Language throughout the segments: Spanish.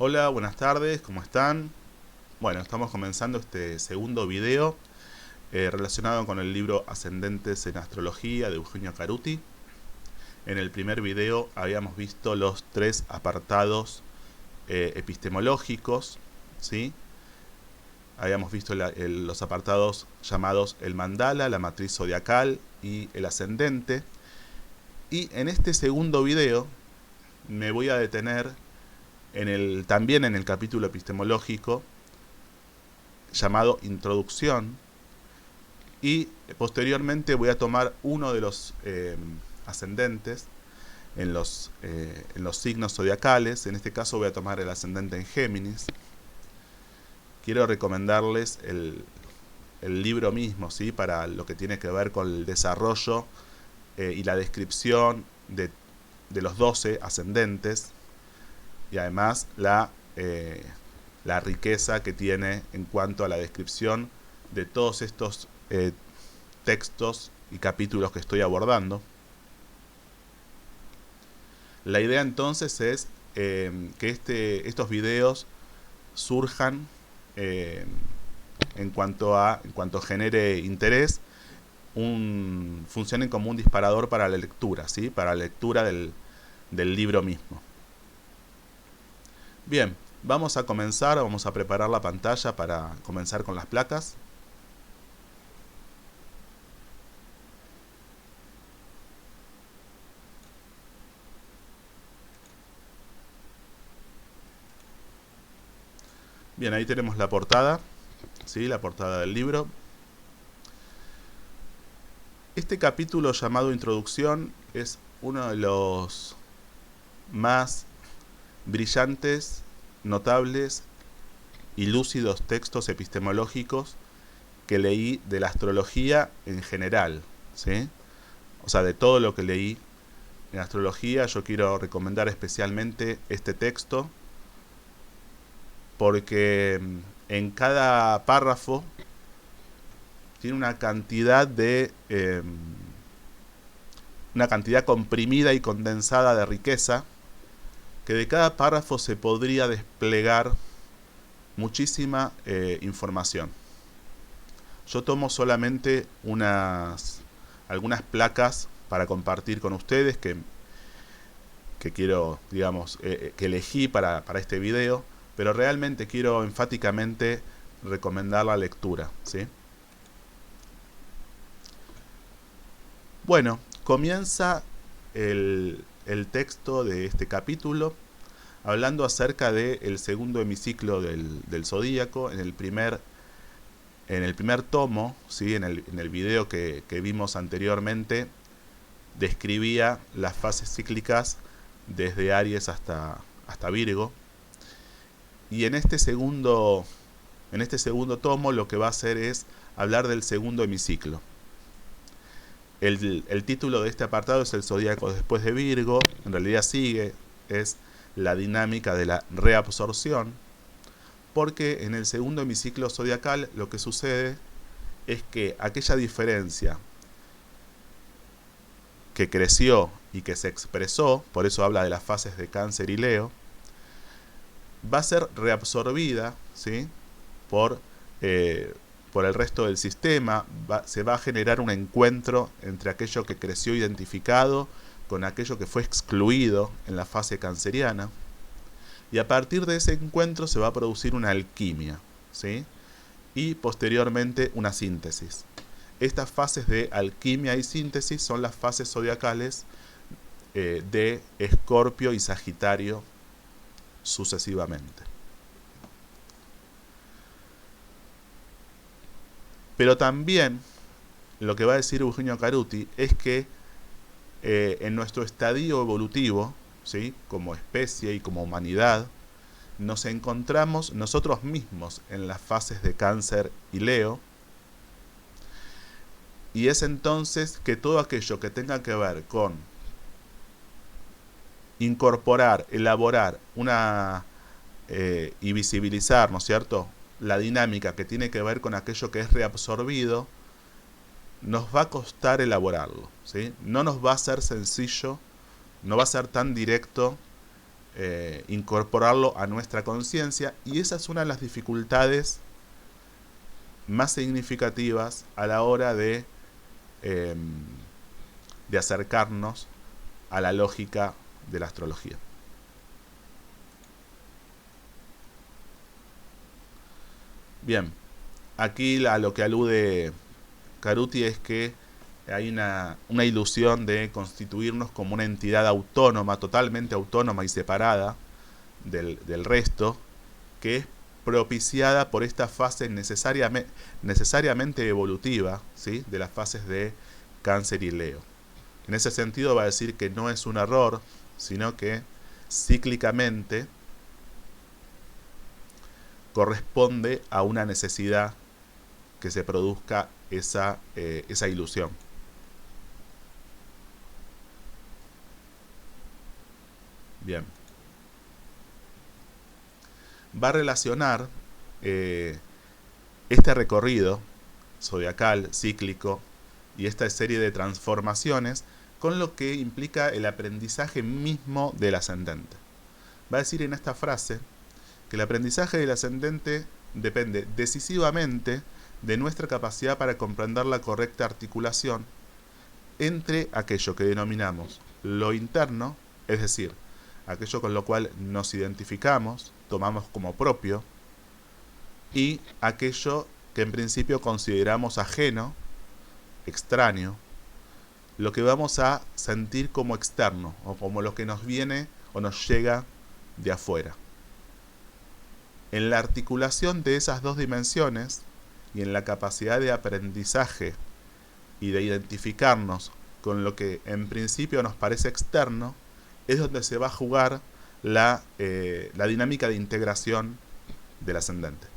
Hola, buenas tardes, ¿cómo están? Bueno, estamos comenzando este segundo video relacionado con el libro Ascendentes en Astrología de Eugenio Caruti. En el primer video habíamos visto los tres apartados epistemológicos, ¿sí? Habíamos visto los apartados llamados el mandala, la matriz zodiacal y el ascendente. Y en este segundo video me voy a detener también en el capítulo epistemológico llamado Introducción, y posteriormente voy a tomar uno de los ascendentes en los signos zodiacales. En este caso voy a tomar el ascendente en Géminis. Quiero recomendarles el libro mismo, ¿sí? Para lo que tiene que ver con el desarrollo y la descripción de los 12 ascendentes, y además la riqueza que tiene en cuanto a la descripción de todos estos textos y capítulos que estoy abordando. La idea entonces es que estos videos surjan en cuanto genere interés, funcionen como un disparador para la lectura, ¿sí? Para la lectura del libro mismo. Bien, vamos a comenzar, vamos a preparar la pantalla para comenzar con las placas. Bien, ahí tenemos la portada, ¿sí? La portada del libro. Este capítulo llamado Introducción es uno de los más brillantes, notables y lúcidos textos epistemológicos que leí de la astrología en general, ¿sí? O sea, de todo lo que leí en astrología, yo quiero recomendar especialmente este texto porque en cada párrafo tiene una cantidad comprimida y condensada de riqueza, que de cada párrafo se podría desplegar muchísima información. Yo tomo solamente algunas placas para compartir con ustedes que quiero, digamos, que elegí para este video, pero realmente quiero enfáticamente recomendar la lectura, ¿sí? Bueno, comienza el texto de este capítulo hablando acerca del segundo hemiciclo del zodíaco. En el primer tomo, ¿sí? en el video que vimos anteriormente, describía las fases cíclicas desde Aries hasta Virgo. Y en este segundo tomo lo que va a hacer es hablar del segundo hemiciclo. El título de este apartado es El zodíaco después de Virgo. En realidad es la dinámica de la reabsorción, porque en el segundo hemiciclo zodiacal lo que sucede es que aquella diferencia que creció y que se expresó, por eso habla de las fases de Cáncer y Leo, va a ser reabsorbida, ¿sí? por el resto del sistema. Se va a generar un encuentro entre aquello que creció identificado con aquello que fue excluido en la fase canceriana, y a partir de ese encuentro se va a producir una alquimia, ¿sí? Y posteriormente una síntesis. Estas fases de alquimia y síntesis son las fases zodiacales de Escorpio y Sagitario sucesivamente. Pero también lo que va a decir Eugenio Caruti es que en nuestro estadio evolutivo, ¿sí? Como especie y como humanidad, nos encontramos nosotros mismos en las fases de Cáncer y Leo, y es entonces que todo aquello que tenga que ver con incorporar, elaborar y visibilizar, ¿no es cierto?, la dinámica que tiene que ver con aquello que es reabsorbido, nos va a costar elaborarlo, ¿sí? No nos va a ser sencillo, no va a ser tan directo incorporarlo a nuestra conciencia, y esa es una de las dificultades más significativas a la hora de acercarnos a la lógica de la astrología. Bien, aquí a lo que alude Caruti es que hay una ilusión de constituirnos como una entidad autónoma, totalmente autónoma y separada del resto, que es propiciada por esta fase necesariamente evolutiva, ¿sí?, de las fases de Cáncer y Leo. En ese sentido va a decir que no es un error, sino que cíclicamente corresponde a una necesidad que se produzca esa ilusión. Bien. Va a relacionar este recorrido zodiacal, cíclico, y esta serie de transformaciones con lo que implica el aprendizaje mismo del ascendente. Va a decir en esta frase que el aprendizaje del ascendente depende decisivamente de nuestra capacidad para comprender la correcta articulación entre aquello que denominamos lo interno, es decir, aquello con lo cual nos identificamos, tomamos como propio, y aquello que en principio consideramos ajeno, extraño, lo que vamos a sentir como externo, o como lo que nos viene o nos llega de afuera. En la articulación de esas dos dimensiones y en la capacidad de aprendizaje y de identificarnos con lo que en principio nos parece externo, es donde se va a jugar la dinámica de integración del ascendente.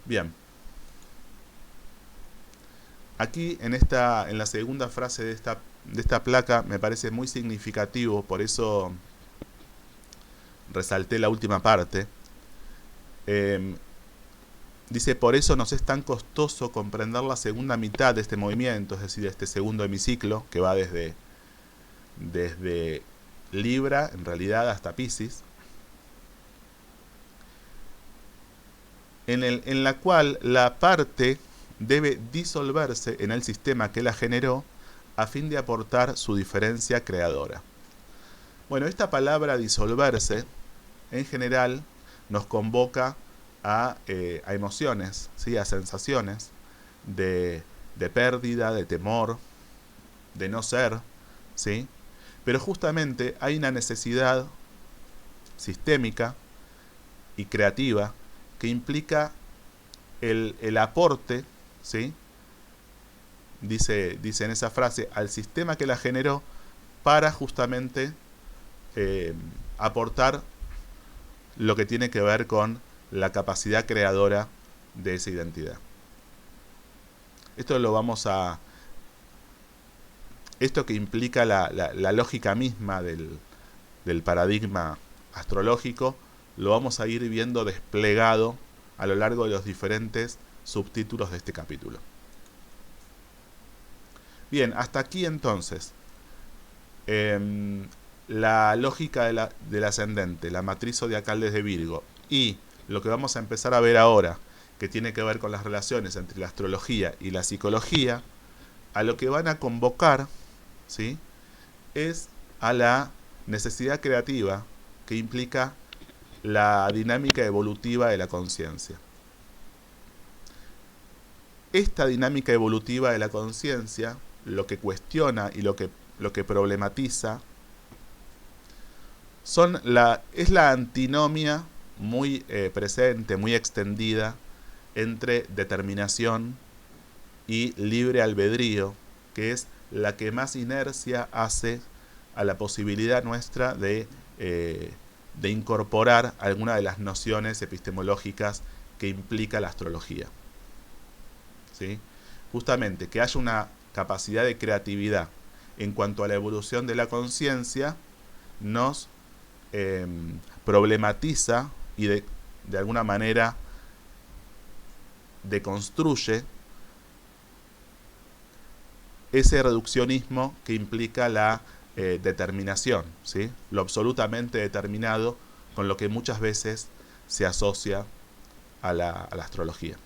Bien. Aquí en la segunda frase de esta placa me parece muy significativo, por eso resalté la última parte. Dice, por eso nos es tan costoso comprender la segunda mitad de este movimiento, es decir, este segundo hemiciclo, que va desde Libra, en realidad, hasta Piscis, en la cual la parte debe disolverse en el sistema que la generó a fin de aportar su diferencia creadora. Bueno, esta palabra disolverse, en general, nos convoca a emociones, ¿sí?, a sensaciones de pérdida, de temor, de no ser, ¿sí? Pero justamente hay una necesidad sistémica y creativa que implica el aporte, ¿sí?, dice en esa frase, al sistema que la generó para justamente aportar lo que tiene que ver con la capacidad creadora de esa identidad. Esto que implica la lógica misma del paradigma astrológico, lo vamos a ir viendo desplegado a lo largo de los diferentes subtítulos de este capítulo. Bien, hasta aquí entonces la lógica del ascendente, la matriz zodiacal desde Virgo, y lo que vamos a empezar a ver ahora, que tiene que ver con las relaciones entre la astrología y la psicología, a lo que van a convocar, ¿sí?, es a la necesidad creativa que implica la dinámica evolutiva de la conciencia. Esta dinámica evolutiva de la conciencia, lo que cuestiona y lo que problematiza, es la antinomia muy presente, muy extendida entre determinación y libre albedrío, que es la que más inercia hace a la posibilidad nuestra de incorporar alguna de las nociones epistemológicas que implica la astrología, ¿sí? Justamente que haya una capacidad de creatividad en cuanto a la evolución de la conciencia nos problematiza y de alguna manera deconstruye ese reduccionismo que implica la determinación, ¿sí? Lo absolutamente determinado, con lo que muchas veces se asocia a la astrología.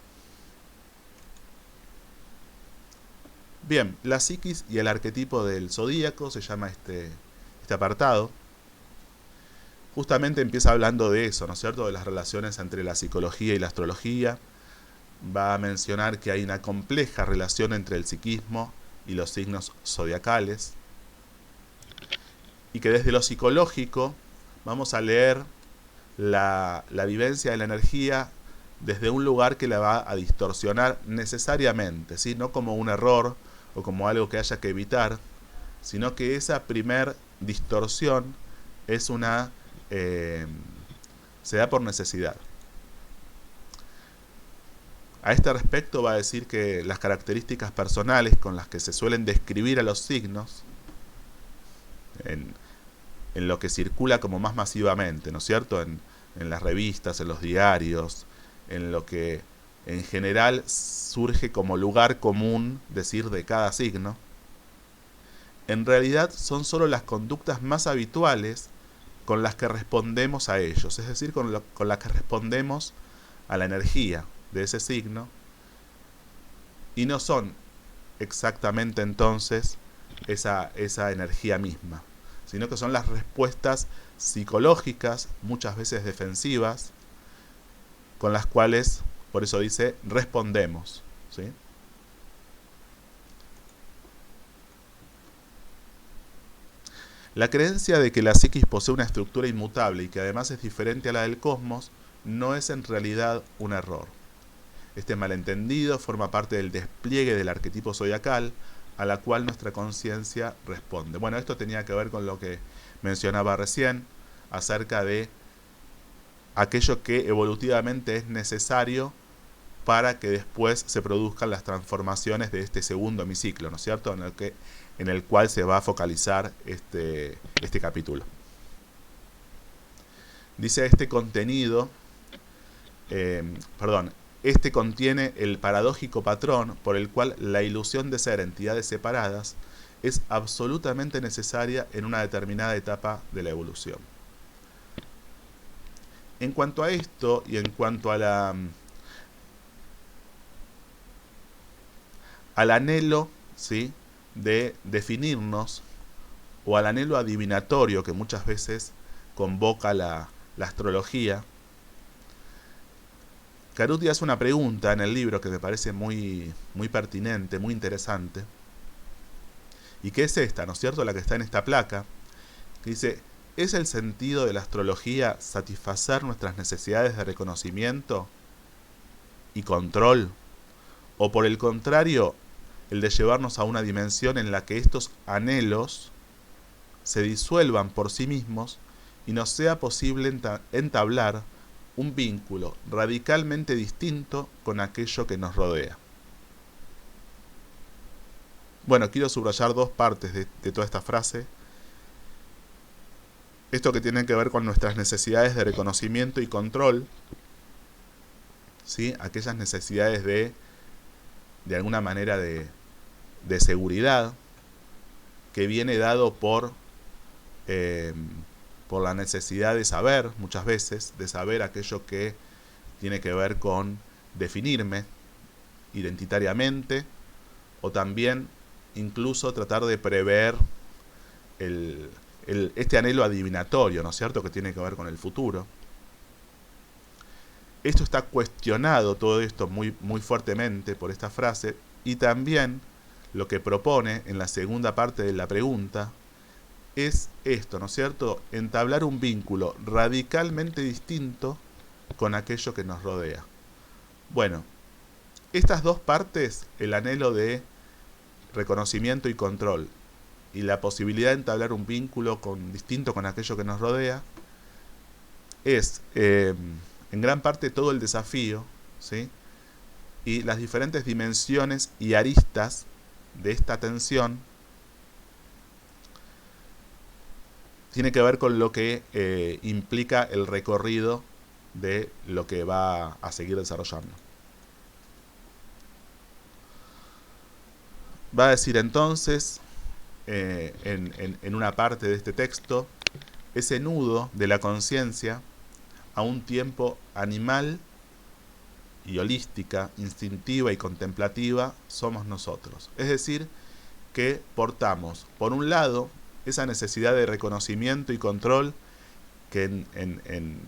Bien, la psiquis y el arquetipo del zodíaco se llama este apartado. Justamente empieza hablando de eso, ¿no es cierto? De las relaciones entre la psicología y la astrología. Va a mencionar que hay una compleja relación entre el psiquismo y los signos zodiacales. Y que desde lo psicológico vamos a leer la vivencia de la energía desde un lugar que la va a distorsionar necesariamente, ¿sí? No como un error o como algo que haya que evitar, sino que esa primer distorsión es una se da por necesidad. A este respecto va a decir que las características personales con las que se suelen describir a los signos en lo que circula como más masivamente, ¿no es cierto? En las revistas, en los diarios, en lo que en general surge como lugar común decir de cada signo, en realidad son solo las conductas más habituales con las que respondemos a ellos, es decir, con las que respondemos a la energía de ese signo, y no son exactamente entonces esa energía misma, sino que son las respuestas psicológicas, muchas veces defensivas, con las cuales, por eso dice, respondemos, ¿sí? La creencia de que la psiquis posee una estructura inmutable y que además es diferente a la del cosmos no es en realidad un error. Este malentendido forma parte del despliegue del arquetipo zodiacal a la cual nuestra conciencia responde. Bueno, esto tenía que ver con lo que mencionaba recién acerca de aquello que evolutivamente es necesario para que después se produzcan las transformaciones de este segundo hemiciclo, ¿no es cierto?, en el cual se va a focalizar este capítulo. Dice este contenido, este contiene el paradójico patrón por el cual la ilusión de ser entidades separadas es absolutamente necesaria en una determinada etapa de la evolución. En cuanto a esto y en cuanto a al anhelo, ¿sí?, de definirnos, o al anhelo adivinatorio que muchas veces convoca la astrología, Caruti hace una pregunta en el libro que me parece muy, muy pertinente, muy interesante, y que es esta, ¿no es cierto?, la que está en esta placa, que dice: ¿es el sentido de la astrología satisfacer nuestras necesidades de reconocimiento y control? ¿O por el contrario, el de llevarnos a una dimensión en la que estos anhelos se disuelvan por sí mismos y nos sea posible entablar un vínculo radicalmente distinto con aquello que nos rodea? Bueno, quiero subrayar dos partes de toda esta frase. Esto que tiene que ver con nuestras necesidades de reconocimiento y control, ¿sí?, aquellas necesidades de alguna manera de seguridad, que viene dado por la necesidad de saber, muchas veces, de saber aquello que tiene que ver con definirme identitariamente, o también incluso tratar de prever este anhelo adivinatorio, ¿no es cierto?, que tiene que ver con el futuro. Esto está cuestionado, todo esto, muy, muy fuertemente por esta frase, y también lo que propone en la segunda parte de la pregunta es esto, ¿no es cierto?, entablar un vínculo radicalmente distinto con aquello que nos rodea. Bueno, estas dos partes, el anhelo de reconocimiento y control y la posibilidad de entablar un vínculo distinto con aquello que nos rodea, es en gran parte todo el desafío, ¿sí?, y las diferentes dimensiones y aristas de esta tensión tiene que ver con lo que implica el recorrido de lo que va a seguir desarrollando. Va a decir entonces, en una parte de este texto, ese nudo de la conciencia, a un tiempo animal y holística, instintiva y contemplativa, somos nosotros. Es decir, que portamos, por un lado, esa necesidad de reconocimiento y control que en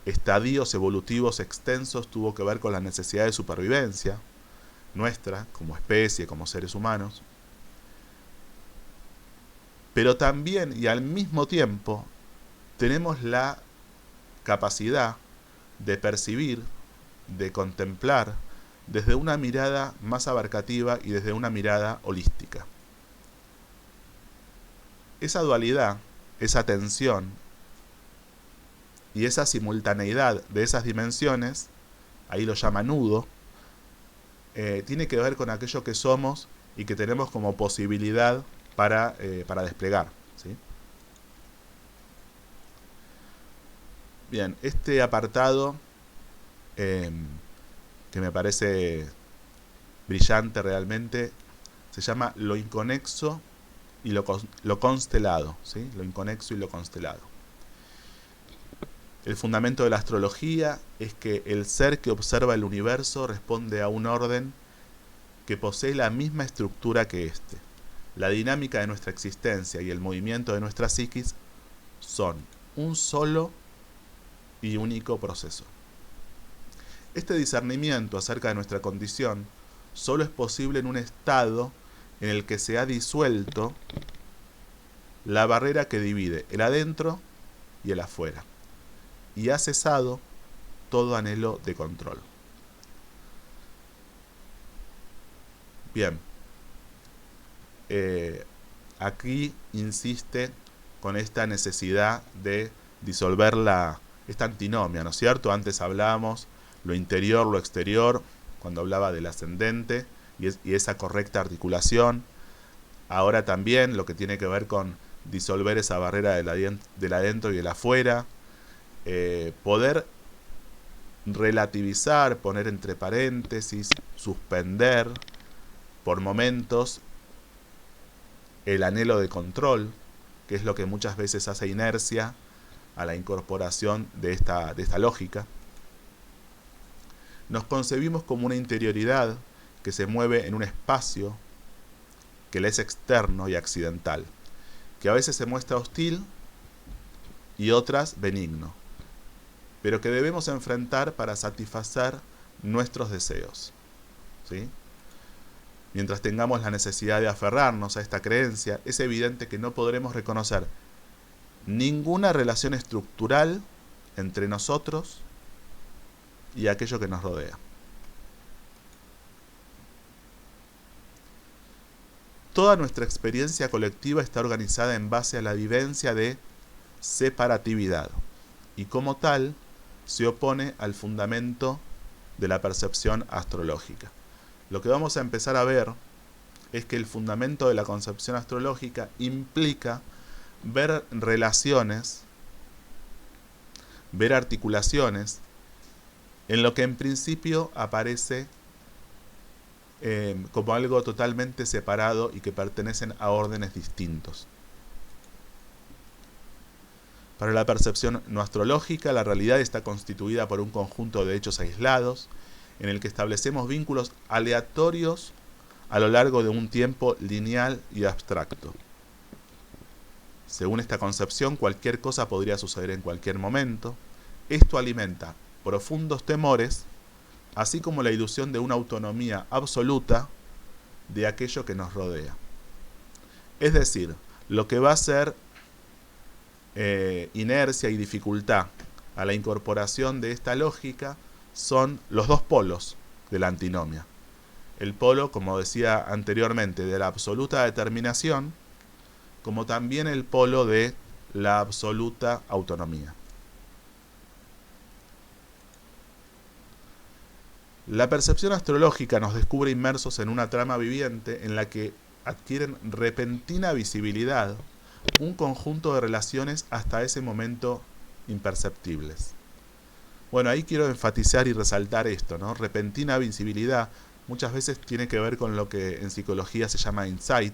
estadios evolutivos extensos tuvo que ver con la necesidad de supervivencia nuestra, como especie, como seres humanos, pero también y al mismo tiempo tenemos la capacidad de percibir, de contemplar desde una mirada más abarcativa y desde una mirada holística. Esa dualidad, esa tensión y esa simultaneidad de esas dimensiones, ahí lo llama nudo, tiene que ver con aquello que somos y que tenemos como posibilidad para desplegar, ¿sí? Bien, este apartado que me parece brillante realmente, se llama lo inconexo y lo constelado, ¿sí? Lo inconexo y lo constelado. El fundamento de la astrología es que el ser que observa el universo responde a un orden que posee la misma estructura que éste. La dinámica de nuestra existencia y el movimiento de nuestra psiquis son un solo y único proceso. Este discernimiento acerca de nuestra condición solo es posible en un estado en el que se ha disuelto la barrera que divide el adentro y el afuera, y ha cesado todo anhelo de control. Bien, aquí insiste con esta necesidad de disolver esta antinomia, ¿no es cierto? Antes hablábamos lo interior, lo exterior, cuando hablaba del ascendente y esa correcta articulación. Ahora también lo que tiene que ver con disolver esa barrera del adentro y del afuera, poder relativizar, poner entre paréntesis, suspender por momentos el anhelo de control, que es lo que muchas veces hace inercia a la incorporación de esta lógica. Nos concebimos como una interioridad que se mueve en un espacio que le es externo y accidental, que a veces se muestra hostil y otras benigno, pero que debemos enfrentar para satisfacer nuestros deseos, ¿sí? Mientras tengamos la necesidad de aferrarnos a esta creencia, es evidente que no podremos reconocer ninguna relación estructural entre nosotros y aquello que nos rodea. Toda nuestra experiencia colectiva está organizada en base a la vivencia de separatividad y como tal se opone al fundamento de la percepción astrológica. Lo que vamos a empezar a ver es que el fundamento de la concepción astrológica implica ver relaciones, ver articulaciones, en lo que en principio aparece como algo totalmente separado y que pertenecen a órdenes distintos. Para la percepción no astrológica, la realidad está constituida por un conjunto de hechos aislados, en el que establecemos vínculos aleatorios a lo largo de un tiempo lineal y abstracto. Según esta concepción, cualquier cosa podría suceder en cualquier momento. Esto alimenta profundos temores, así como la ilusión de una autonomía absoluta de aquello que nos rodea. Es decir, lo que va a ser inercia y dificultad a la incorporación de esta lógica son los dos polos de la antinomia. El polo, como decía anteriormente, de la absoluta determinación, como también el polo de la absoluta autonomía. La percepción astrológica nos descubre inmersos en una trama viviente en la que adquieren repentina visibilidad un conjunto de relaciones hasta ese momento imperceptibles. Bueno, ahí quiero enfatizar y resaltar esto, ¿no? Repentina visibilidad, muchas veces tiene que ver con lo que en psicología se llama insight.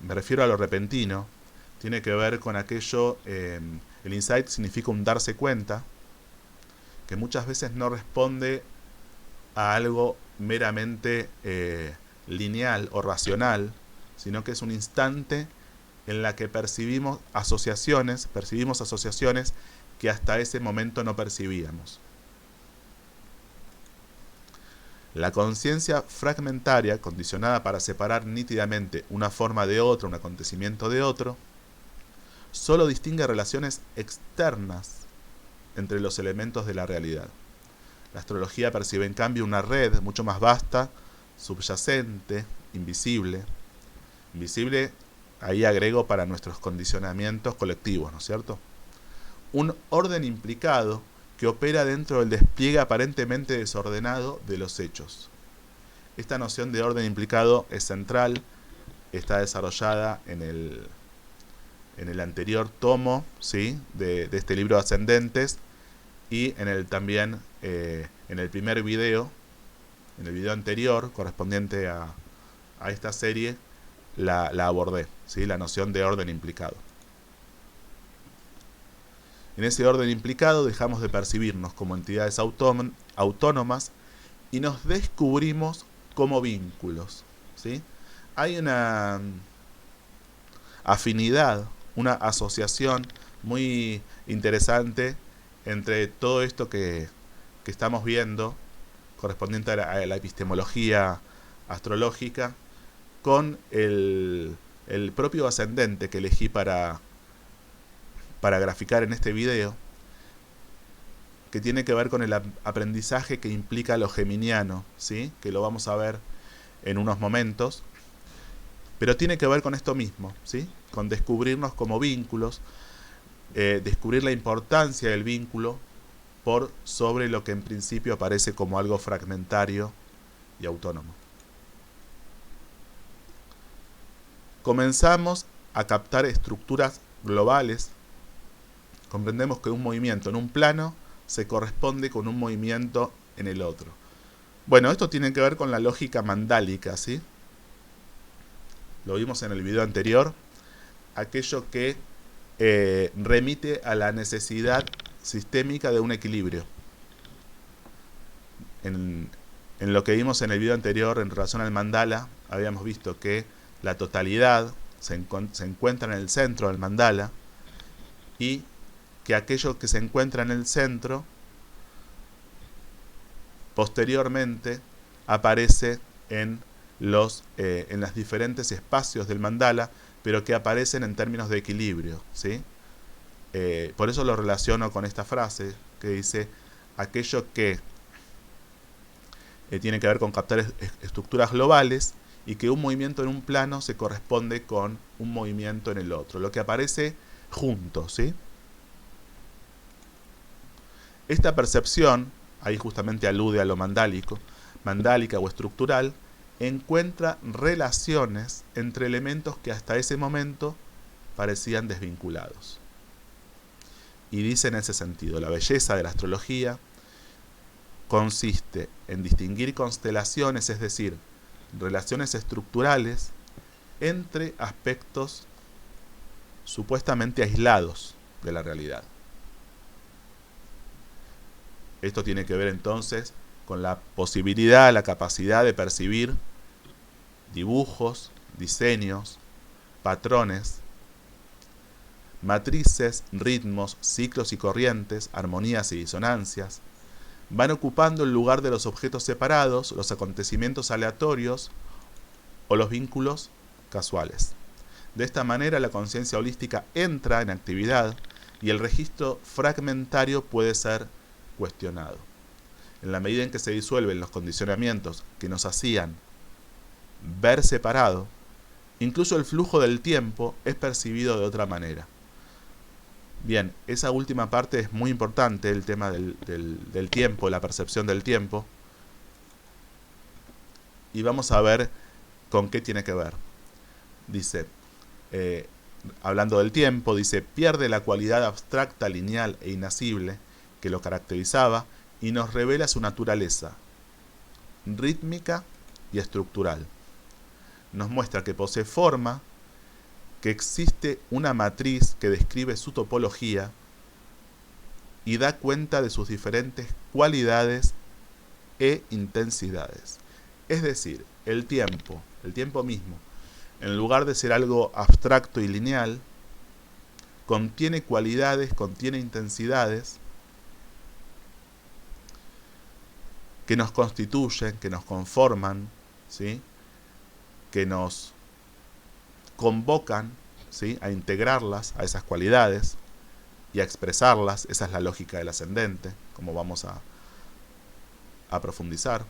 Me refiero a lo repentino. Tiene que ver con aquello, el insight significa un darse cuenta, que muchas veces no responde a algo meramente lineal o racional, sino que es un instante en la que percibimos asociaciones que hasta ese momento no percibíamos. La conciencia fragmentaria, condicionada para separar nítidamente una forma de otra, un acontecimiento de otro, solo distingue relaciones externas entre los elementos de la realidad. La astrología percibe en cambio una red mucho más vasta, subyacente, invisible. Invisible, ahí agrego para nuestros condicionamientos colectivos, ¿no es cierto? Un orden implicado que opera dentro del despliegue aparentemente desordenado de los hechos. Esta noción de orden implicado es central, está desarrollada en el anterior tomo, ¿sí?, de este libro de Ascendentes, y en el también en el primer video, en el video anterior correspondiente a esta serie, la abordé, ¿sí?, la noción de orden implicado. En ese orden implicado dejamos de percibirnos como entidades autónomas y nos descubrimos como vínculos, ¿sí? Hay una afinidad, una asociación muy interesante entre todo esto que estamos viendo, correspondiente a la epistemología astrológica, con el propio ascendente que elegí para graficar en este video, que tiene que ver con el aprendizaje que implica lo geminiano, ¿sí?, que lo vamos a ver en unos momentos, pero tiene que ver con esto mismo, ¿sí?, con descubrirnos como vínculos, descubrir la importancia del vínculo por sobre lo que en principio aparece como algo fragmentario y autónomo. Comenzamos a captar estructuras globales. Comprendemos que un movimiento en un plano se corresponde con un movimiento en el otro. Bueno, esto tiene que ver con la lógica mandálica, ¿sí? Lo vimos en el video anterior. Aquello que remite a la necesidad sistémica de un equilibrio. En lo que vimos en el video anterior en relación al mandala, habíamos visto que la totalidad se encuentra en el centro del mandala y que aquello que se encuentra en el centro posteriormente aparece en los diferentes espacios del mandala, pero que aparecen en términos de equilibrio, ¿sí? Por eso lo relaciono con esta frase que dice: aquello que tiene que ver con captar estructuras globales y que un movimiento en un plano se corresponde con un movimiento en el otro, lo que aparece junto, ¿sí? Esta percepción, ahí justamente alude a lo mandálica o estructural, encuentra relaciones entre elementos que hasta ese momento parecían desvinculados. Y dice en ese sentido: la belleza de la astrología consiste en distinguir constelaciones, es decir, relaciones estructurales entre aspectos supuestamente aislados de la realidad. Esto tiene que ver entonces con la posibilidad, la capacidad de percibir dibujos, diseños, patrones, matrices, ritmos, ciclos y corrientes, armonías y disonancias. Van ocupando el lugar de los objetos separados, los acontecimientos aleatorios o los vínculos casuales. De esta manera la conciencia holística entra en actividad y el registro fragmentario puede ser cuestionado. En la medida en que se disuelven los condicionamientos que nos hacían ver separado, incluso el flujo del tiempo es percibido de otra manera. Bien, esa última parte es muy importante, el tema del tiempo, la percepción del tiempo. Y vamos a ver con qué tiene que ver. Dice, hablando del tiempo, dice: pierde la cualidad abstracta, lineal e inasible que lo caracterizaba y nos revela su naturaleza, rítmica y estructural. Nos muestra que posee forma, que existe una matriz que describe su topología y da cuenta de sus diferentes cualidades e intensidades. Es decir, el tiempo mismo, en lugar de ser algo abstracto y lineal, contiene cualidades, contiene intensidades que nos constituyen, que nos conforman, ¿sí? Que nos convocan, ¿sí? A integrarlas, a esas cualidades y a expresarlas. Esa es la lógica del ascendente, como vamos a profundizar.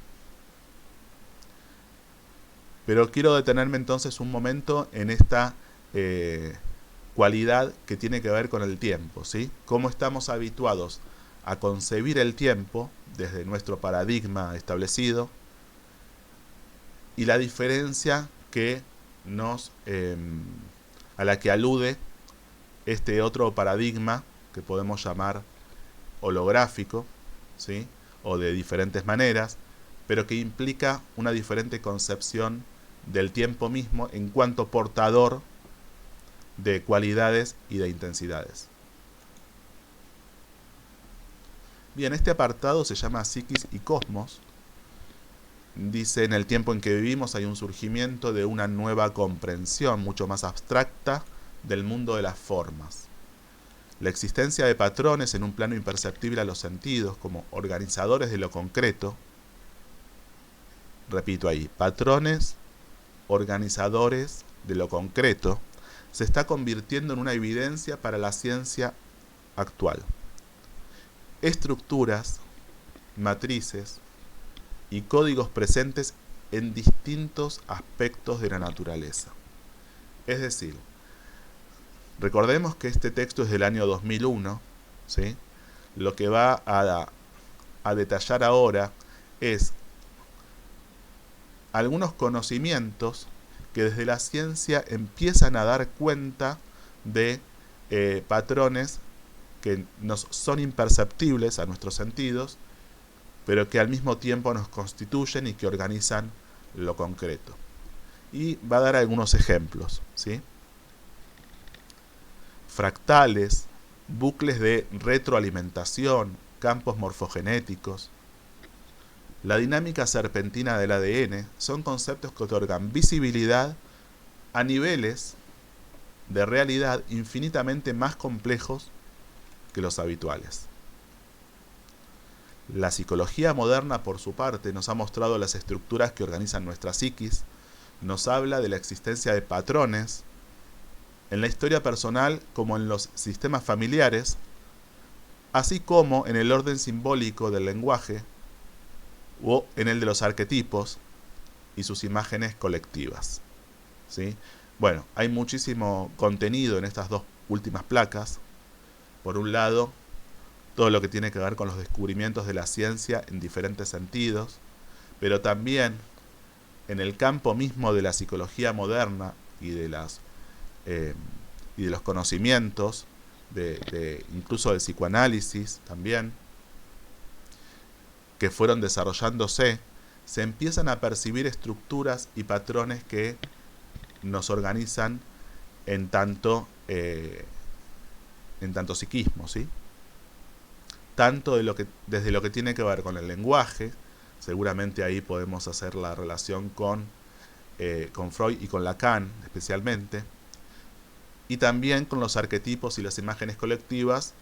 Pero quiero detenerme entonces un momento en esta cualidad que tiene que ver con el tiempo, ¿sí? Cómo estamos habituados a concebir el tiempo desde nuestro paradigma establecido y la diferencia que a la que alude este otro paradigma que podemos llamar holográfico, ¿sí? O de diferentes maneras, pero que implica una diferente concepción del tiempo mismo en cuanto portador de cualidades y de intensidades. Bien, este apartado se llama Psiquis y Cosmos. Dice, en el tiempo en que vivimos hay un surgimiento de una nueva comprensión mucho más abstracta del mundo de las formas. La existencia de patrones en un plano imperceptible a los sentidos, como organizadores de lo concreto. Repito ahí, patrones organizadores de lo concreto, se está convirtiendo en una evidencia para la ciencia actual. Estructuras, matrices y códigos presentes en distintos aspectos de la naturaleza. Es decir, recordemos que este texto es del año 2001, ¿sí? Lo que va a detallar ahora es algunos conocimientos que desde la ciencia empiezan a dar cuenta de patrones que nos son imperceptibles a nuestros sentidos, pero que al mismo tiempo nos constituyen y que organizan lo concreto. Y va a dar algunos ejemplos, ¿sí? Fractales, bucles de retroalimentación, campos morfogenéticos. La dinámica serpentina del ADN son conceptos que otorgan visibilidad a niveles de realidad infinitamente más complejos que los habituales. La psicología moderna, por su parte, nos ha mostrado las estructuras que organizan nuestra psiquis, nos habla de la existencia de patrones en la historia personal como en los sistemas familiares, así como en el orden simbólico del lenguaje o en el de los arquetipos y sus imágenes colectivas, ¿sí? Bueno, hay muchísimo contenido en estas dos últimas placas. Por un lado, todo lo que tiene que ver con los descubrimientos de la ciencia en diferentes sentidos, pero también en el campo mismo de la psicología moderna y de los conocimientos, incluso del psicoanálisis también, que fueron desarrollándose, se empiezan a percibir estructuras y patrones que nos organizan en tanto psiquismo, ¿sí? Tanto desde lo que tiene que ver con el lenguaje, seguramente ahí podemos hacer la relación con Freud y con Lacan especialmente, y también con los arquetipos y las imágenes colectivas,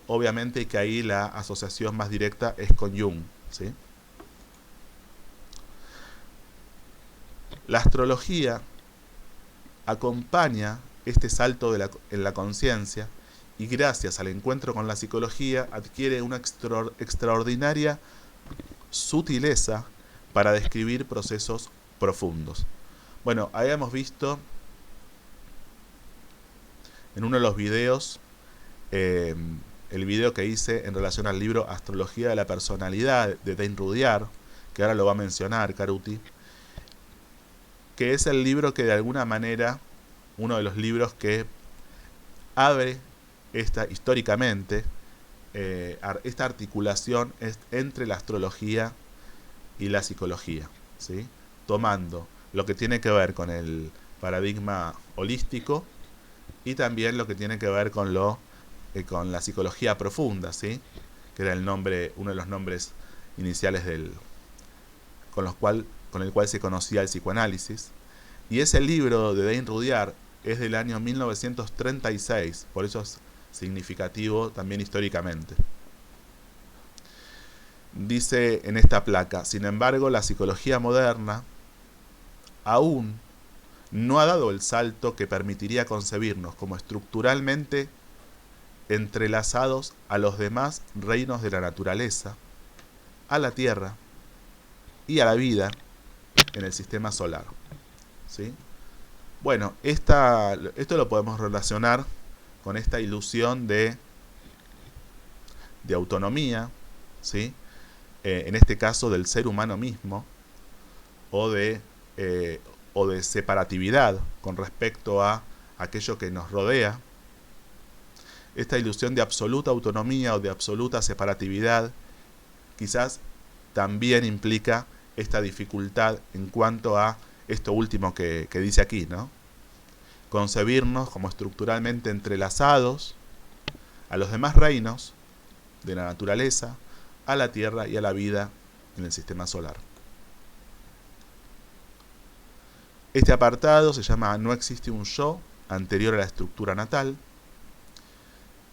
obviamente que ahí la asociación más directa es con Jung, ¿sí? La astrología acompaña este salto en la conciencia y gracias al encuentro con la psicología adquiere una extraordinaria sutileza para describir procesos profundos. Bueno, habíamos visto en uno de los videos, el video que hice en relación al libro Astrología de la Personalidad de Dane Rudhyar, que ahora lo va a mencionar Caruti, que es el libro que de alguna manera, uno de los libros que abre históricamente esta articulación entre la astrología y la psicología, ¿sí? Tomando lo que tiene que ver con el paradigma holístico y también lo que tiene que ver con con la psicología profunda, ¿sí? Que era uno de los nombres iniciales con el cual se conocía el psicoanálisis. Y ese libro de Dane Rudhyar es del año 1936, por eso es significativo también históricamente. Dice en esta placa: sin embargo, la psicología moderna aún no ha dado el salto que permitiría concebirnos como estructuralmente entrelazados a los demás reinos de la naturaleza, a la Tierra y a la vida en el sistema solar, ¿sí? Bueno, esto lo podemos relacionar con esta ilusión de autonomía, ¿sí? En este caso del ser humano mismo, o de separatividad con respecto a aquello que nos rodea. Esta ilusión de absoluta autonomía o de absoluta separatividad quizás también implica esta dificultad en cuanto a esto último que dice aquí, ¿no? Concebirnos como estructuralmente entrelazados a los demás reinos de la naturaleza, a la Tierra y a la vida en el sistema solar. Este apartado se llama No existe un yo anterior a la estructura natal.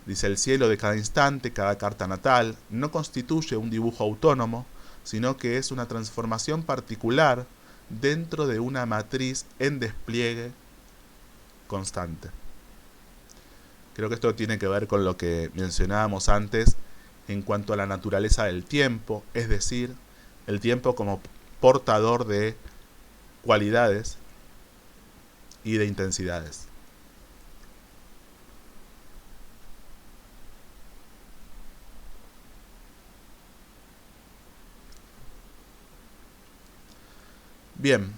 Dice: el cielo de cada instante, cada carta natal, no constituye un dibujo autónomo, sino que es una transformación particular dentro de una matriz en despliegue constante. Creo que esto tiene que ver con lo que mencionábamos antes en cuanto a la naturaleza del tiempo, es decir, el tiempo como portador de cualidades y de intensidades. Bien,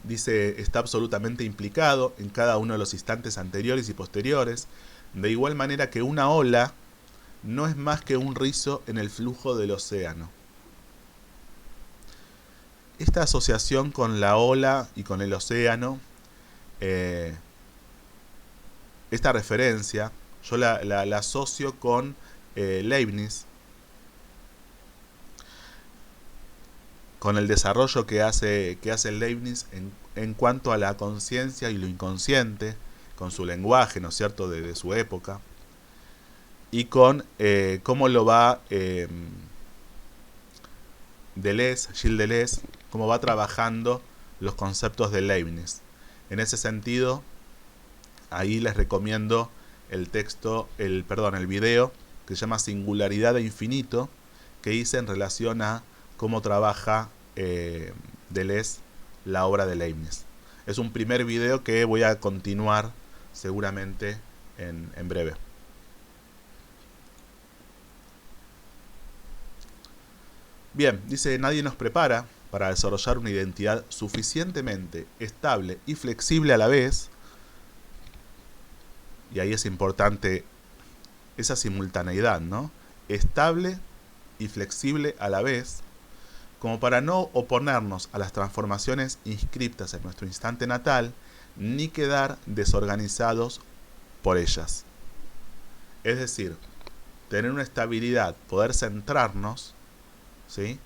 dice, está absolutamente implicado en cada uno de los instantes anteriores y posteriores, de igual manera que una ola no es más que un rizo en el flujo del océano. Esta asociación con la ola y con el océano, esta referencia, yo la asocio con Leibniz, con el desarrollo que hace Leibniz en cuanto a la conciencia y lo inconsciente, con su lenguaje, ¿no es cierto?, de su época, y con cómo lo va Gilles Deleuze, cómo va trabajando los conceptos de Leibniz. En ese sentido, ahí les recomiendo el video que se llama Singularidad e Infinito, que hice en relación a cómo trabaja Deleuze la obra de Leibniz. Es un primer video que voy a continuar seguramente en breve. Bien, dice: nadie nos prepara para desarrollar una identidad suficientemente estable y flexible a la vez, y ahí es importante esa simultaneidad, ¿no? Estable y flexible a la vez, como para no oponernos a las transformaciones inscriptas en nuestro instante natal, ni quedar desorganizados por ellas. Es decir, tener una estabilidad, poder centrarnos, ¿sí?,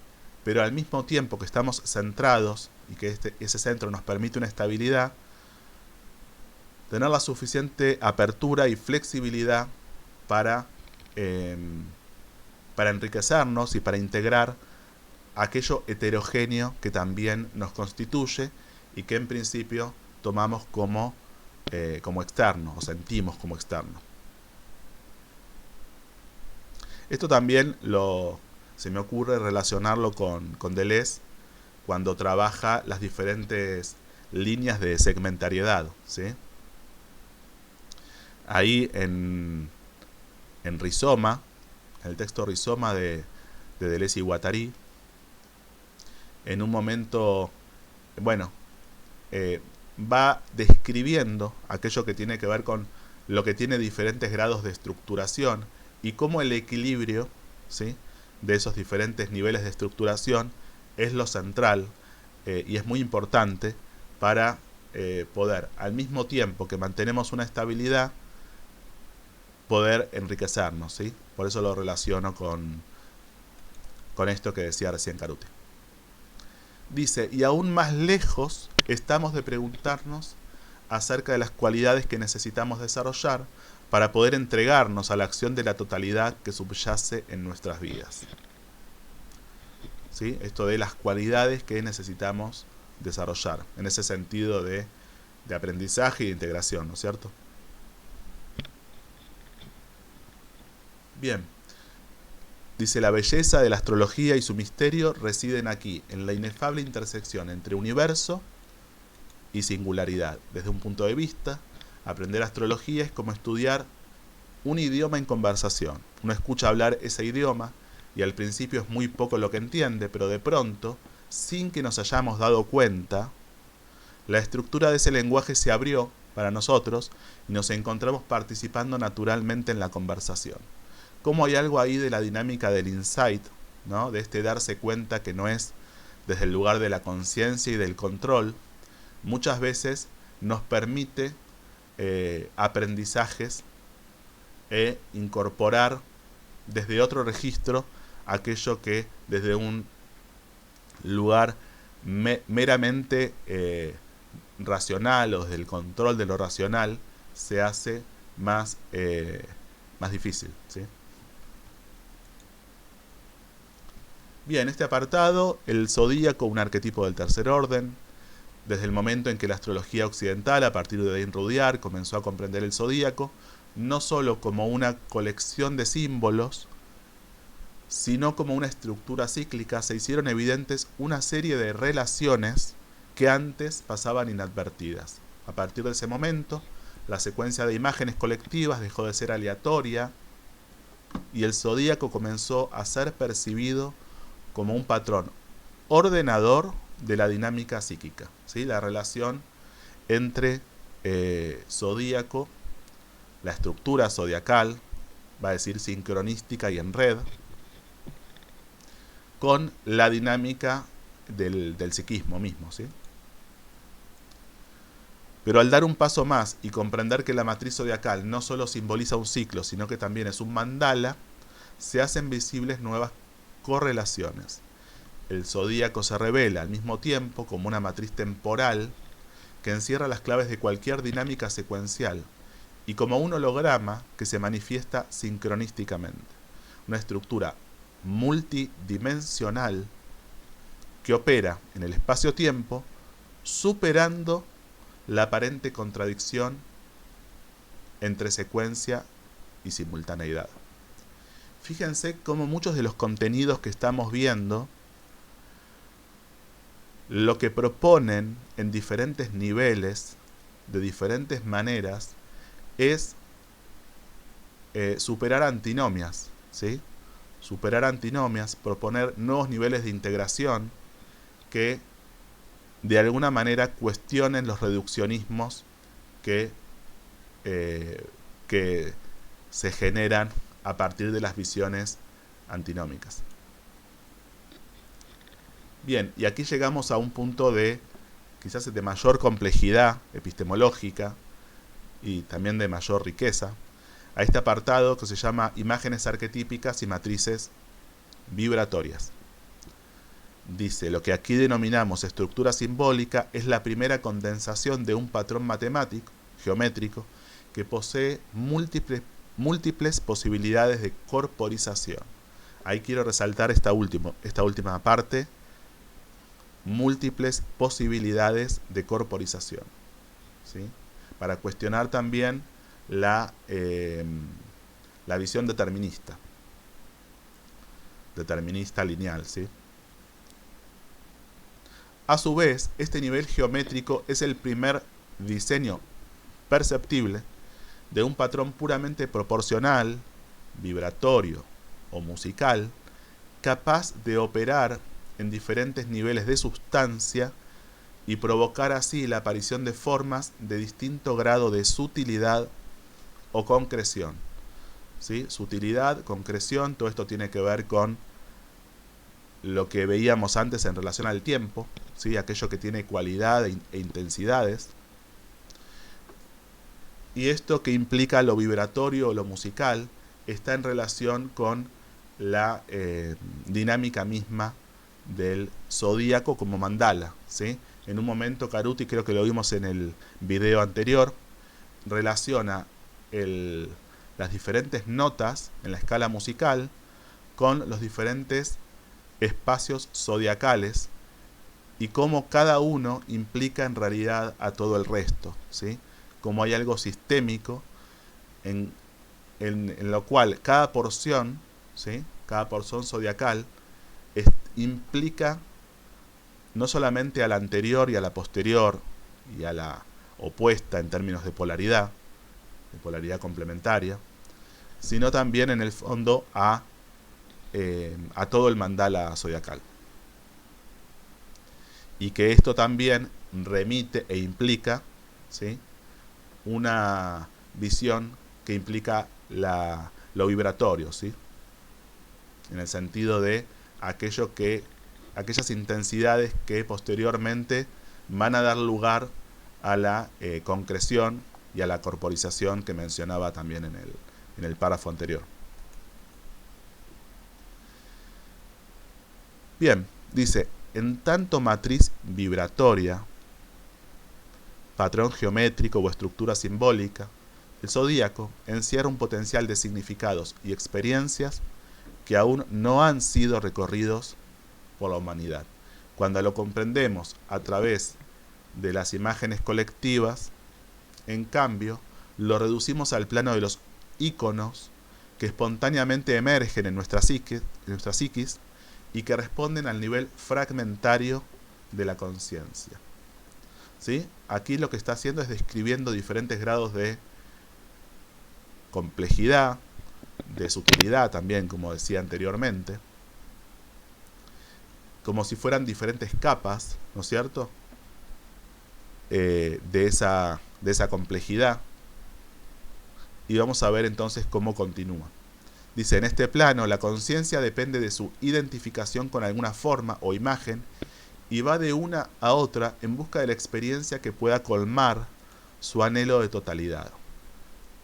pero al mismo tiempo que estamos centrados y que ese centro nos permite una estabilidad, tener la suficiente apertura y flexibilidad para enriquecernos y para integrar aquello heterogéneo que también nos constituye y que en principio tomamos como externo o sentimos como externo. Esto también se me ocurre relacionarlo con Deleuze cuando trabaja las diferentes líneas de segmentariedad, ¿sí? Ahí en Rizoma, en el texto Rizoma de Deleuze y Guattari, en un momento, va describiendo aquello que tiene que ver con lo que tiene diferentes grados de estructuración y cómo el equilibrio, ¿sí?, de esos diferentes niveles de estructuración es lo central y es muy importante para poder, al mismo tiempo que mantenemos una estabilidad, poder enriquecernos, ¿sí? Por eso lo relaciono con esto que decía recién Caruti. Dice, y aún más lejos estamos de preguntarnos acerca de las cualidades que necesitamos desarrollar para poder entregarnos a la acción de la totalidad que subyace en nuestras vidas. ¿Sí? Esto de las cualidades que necesitamos desarrollar, en ese sentido de aprendizaje y de integración, ¿no es cierto? Bien. Dice, la belleza de la astrología y su misterio residen aquí, en la inefable intersección entre universo y singularidad. Desde un punto de vista, aprender astrología es como estudiar un idioma en conversación. Uno escucha hablar ese idioma y al principio es muy poco lo que entiende, pero de pronto, sin que nos hayamos dado cuenta, la estructura de ese lenguaje se abrió para nosotros y nos encontramos participando naturalmente en la conversación. Cómo hay algo ahí de la dinámica del insight, ¿no? De este darse cuenta que no es desde el lugar de la conciencia y del control, muchas veces nos permite aprendizajes e incorporar desde otro registro aquello que desde un lugar meramente racional o desde el control de lo racional se hace más difícil, ¿sí? Bien, este apartado, el zodíaco, un arquetipo del tercer orden. Desde el momento en que la astrología occidental, a partir de Dain Rudyard, comenzó a comprender el zodíaco, no solo como una colección de símbolos, sino como una estructura cíclica, se hicieron evidentes una serie de relaciones que antes pasaban inadvertidas. A partir de ese momento, la secuencia de imágenes colectivas dejó de ser aleatoria y el zodíaco comenzó a ser percibido como un patrón ordenador de la dinámica psíquica, ¿sí? La relación entre zodíaco, la estructura zodiacal, va a decir sincronística y en red, con la dinámica del psiquismo mismo, ¿sí? Pero al dar un paso más y comprender que la matriz zodiacal no solo simboliza un ciclo, sino que también es un mandala, se hacen visibles nuevas correlaciones. El zodíaco se revela al mismo tiempo como una matriz temporal que encierra las claves de cualquier dinámica secuencial y como un holograma que se manifiesta sincronísticamente. Una estructura multidimensional que opera en el espacio-tiempo superando la aparente contradicción entre secuencia y simultaneidad. Fíjense cómo muchos de los contenidos que estamos viendo lo que proponen en diferentes niveles, de diferentes maneras, es superar antinomias, ¿sí? Superar antinomias, proponer nuevos niveles de integración que de alguna manera cuestionen los reduccionismos que se generan a partir de las visiones antinómicas. Bien, y aquí llegamos a un punto de quizás de mayor complejidad epistemológica y también de mayor riqueza, a este apartado que se llama imágenes arquetípicas y matrices vibratorias. Dice, lo que aquí denominamos estructura simbólica es la primera condensación de un patrón matemático, geométrico, que posee múltiples posibilidades de corporización. Ahí quiero resaltar esta última parte, múltiples posibilidades de corporización, ¿sí? Para cuestionar también la visión determinista lineal, ¿sí? A su vez, este nivel geométrico es el primer diseño perceptible de un patrón puramente proporcional, vibratorio o musical, capaz de operar en diferentes niveles de sustancia y provocar así la aparición de formas de distinto grado de sutilidad o concreción, ¿sí? Sutilidad, concreción, todo esto tiene que ver con lo que veíamos antes en relación al tiempo, ¿sí? Aquello que tiene cualidad e intensidades. Y esto que implica lo vibratorio o lo musical está en relación con la dinámica misma del zodíaco como mandala, ¿sí? En un momento Caruti, creo que lo vimos en el video anterior, relaciona las diferentes notas en la escala musical con los diferentes espacios zodiacales y cómo cada uno implica en realidad a todo el resto, ¿sí? Como hay algo sistémico en lo cual cada porción, ¿sí? Cada porción zodiacal implica no solamente a la anterior y a la posterior y a la opuesta en términos de polaridad complementaria, sino también en el fondo a todo el mandala zodiacal. Y que esto también remite e implica, ¿sí? Una visión que implica lo vibratorio, ¿sí? En el sentido de aquellas intensidades que posteriormente van a dar lugar a la concreción y a la corporización que mencionaba también en el párrafo anterior. Bien, dice, en tanto matriz vibratoria, patrón geométrico o estructura simbólica, el zodíaco encierra un potencial de significados y experiencias que aún no han sido recorridos por la humanidad. Cuando lo comprendemos a través de las imágenes colectivas, en cambio, lo reducimos al plano de los íconos que espontáneamente emergen en nuestra psiquis y que responden al nivel fragmentario de la conciencia. ¿Sí? Aquí lo que está haciendo es describiendo diferentes grados de complejidad, de sutilidad también, como decía anteriormente, como si fueran diferentes capas, ¿no es cierto?, de esa complejidad. Y vamos a ver entonces cómo continúa. Dice, en este plano la conciencia depende de su identificación con alguna forma o imagen y va de una a otra en busca de la experiencia que pueda colmar su anhelo de totalidad.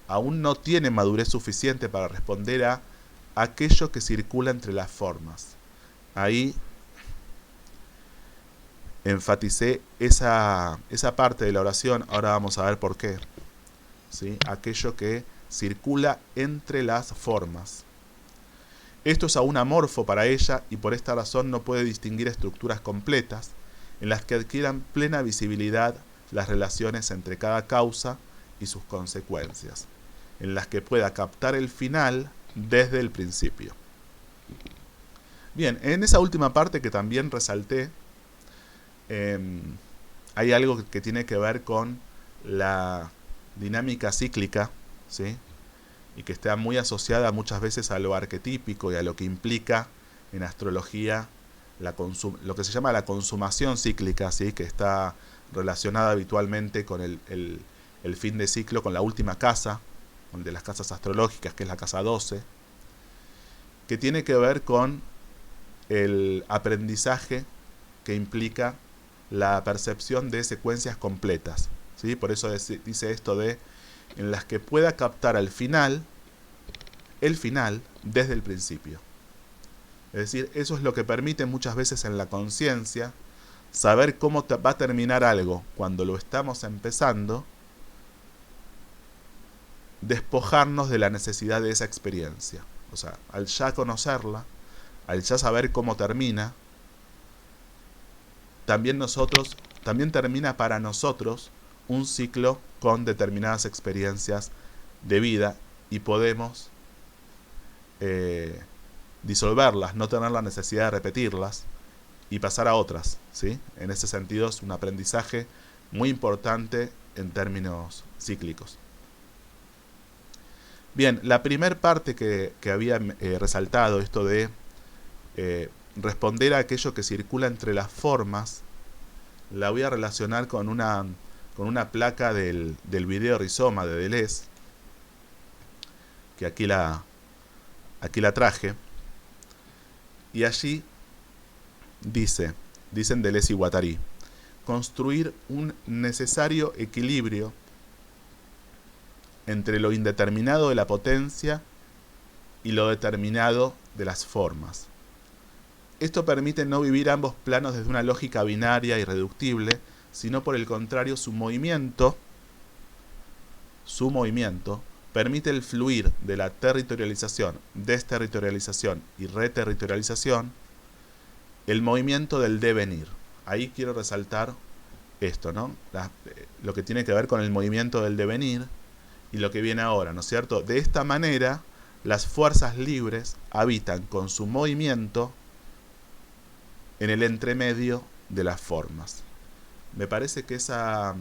Aún no tiene madurez suficiente para responder a aquello que circula entre las formas. Ahí enfaticé esa parte de la oración, ahora vamos a ver por qué. ¿Sí? Aquello que circula entre las formas. Esto es aún amorfo para ella y por esta razón no puede distinguir estructuras completas en las que adquieran plena visibilidad las relaciones entre cada causa y sus consecuencias, en las que pueda captar el final desde el principio. Bien, en esa última parte que también resalté, hay algo que tiene que ver con la dinámica cíclica, ¿sí? Y que está muy asociada muchas veces a lo arquetípico y a lo que implica en astrología lo que se llama la consumación cíclica, ¿sí? Que está relacionada habitualmente con el fin de ciclo, con la última casa, de las casas astrológicas, que es la casa 12, que tiene que ver con el aprendizaje que implica la percepción de secuencias completas, ¿sí? Por eso dice esto de en las que pueda captar el final desde el principio. Es decir, eso es lo que permite muchas veces en la conciencia saber cómo va a terminar algo cuando lo estamos empezando, despojarnos de la necesidad de esa experiencia. O sea, al ya conocerla, al ya saber cómo termina, también termina para nosotros un ciclo con determinadas experiencias de vida y podemos disolverlas, no tener la necesidad de repetirlas y pasar a otras, ¿sí? En ese sentido es un aprendizaje muy importante en términos cíclicos. Bien, la primera parte que había resaltado, esto de responder a aquello que circula entre las formas, la voy a relacionar con una placa del video Rizoma de Deleuze, que aquí la traje, y allí dicen Deleuze y Guattari, construir un necesario equilibrio entre lo indeterminado de la potencia y lo determinado de las formas. Esto permite no vivir ambos planos desde una lógica binaria y reductible, sino por el contrario su movimiento permite el fluir de la territorialización, desterritorialización y reterritorialización, el movimiento del devenir. Ahí quiero resaltar esto, ¿no? Lo que tiene que ver con el movimiento del devenir y lo que viene ahora, ¿no es cierto? De esta manera, las fuerzas libres habitan con su movimiento en el entremedio de las formas. Me parece que esa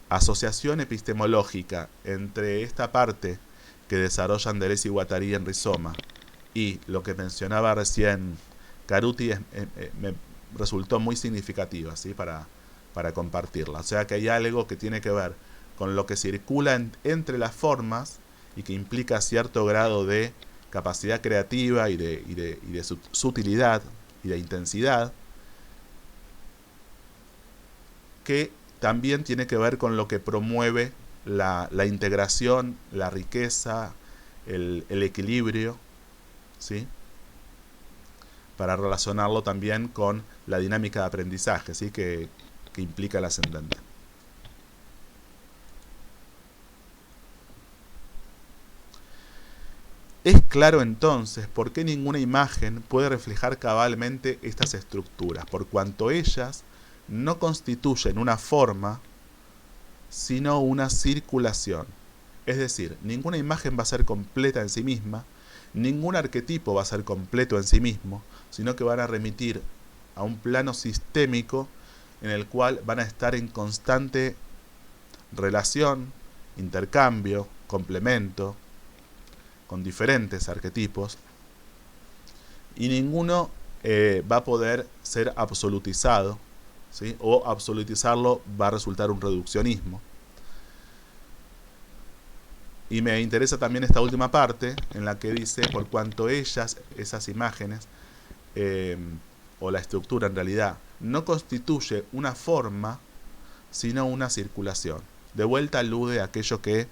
asociación epistemológica entre esta parte que desarrollan Deleuze y Guattari en Rizoma y lo que mencionaba recién Caruti me resultó muy significativa, ¿sí? para compartirla. O sea que hay algo que tiene que ver con lo que circula entre las formas y que implica cierto grado de capacidad creativa y de sutilidad y de intensidad, que también tiene que ver con lo que promueve la integración, la riqueza, el equilibrio, ¿sí? Para relacionarlo también con la dinámica de aprendizaje, ¿sí? que implica el ascendente. Es claro entonces por qué ninguna imagen puede reflejar cabalmente estas estructuras, por cuanto ellas no constituyen una forma, sino una circulación. Es decir, ninguna imagen va a ser completa en sí misma, ningún arquetipo va a ser completo en sí mismo, sino que van a remitir a un plano sistémico en el cual van a estar en constante relación, intercambio, complemento, con diferentes arquetipos, y ninguno va a poder ser absolutizado, ¿sí? O absolutizarlo va a resultar un reduccionismo. Y me interesa también esta última parte en la que dice, por cuanto ellas, esas imágenes, o la estructura en realidad, no constituye una forma, sino una circulación. De vuelta alude a aquello que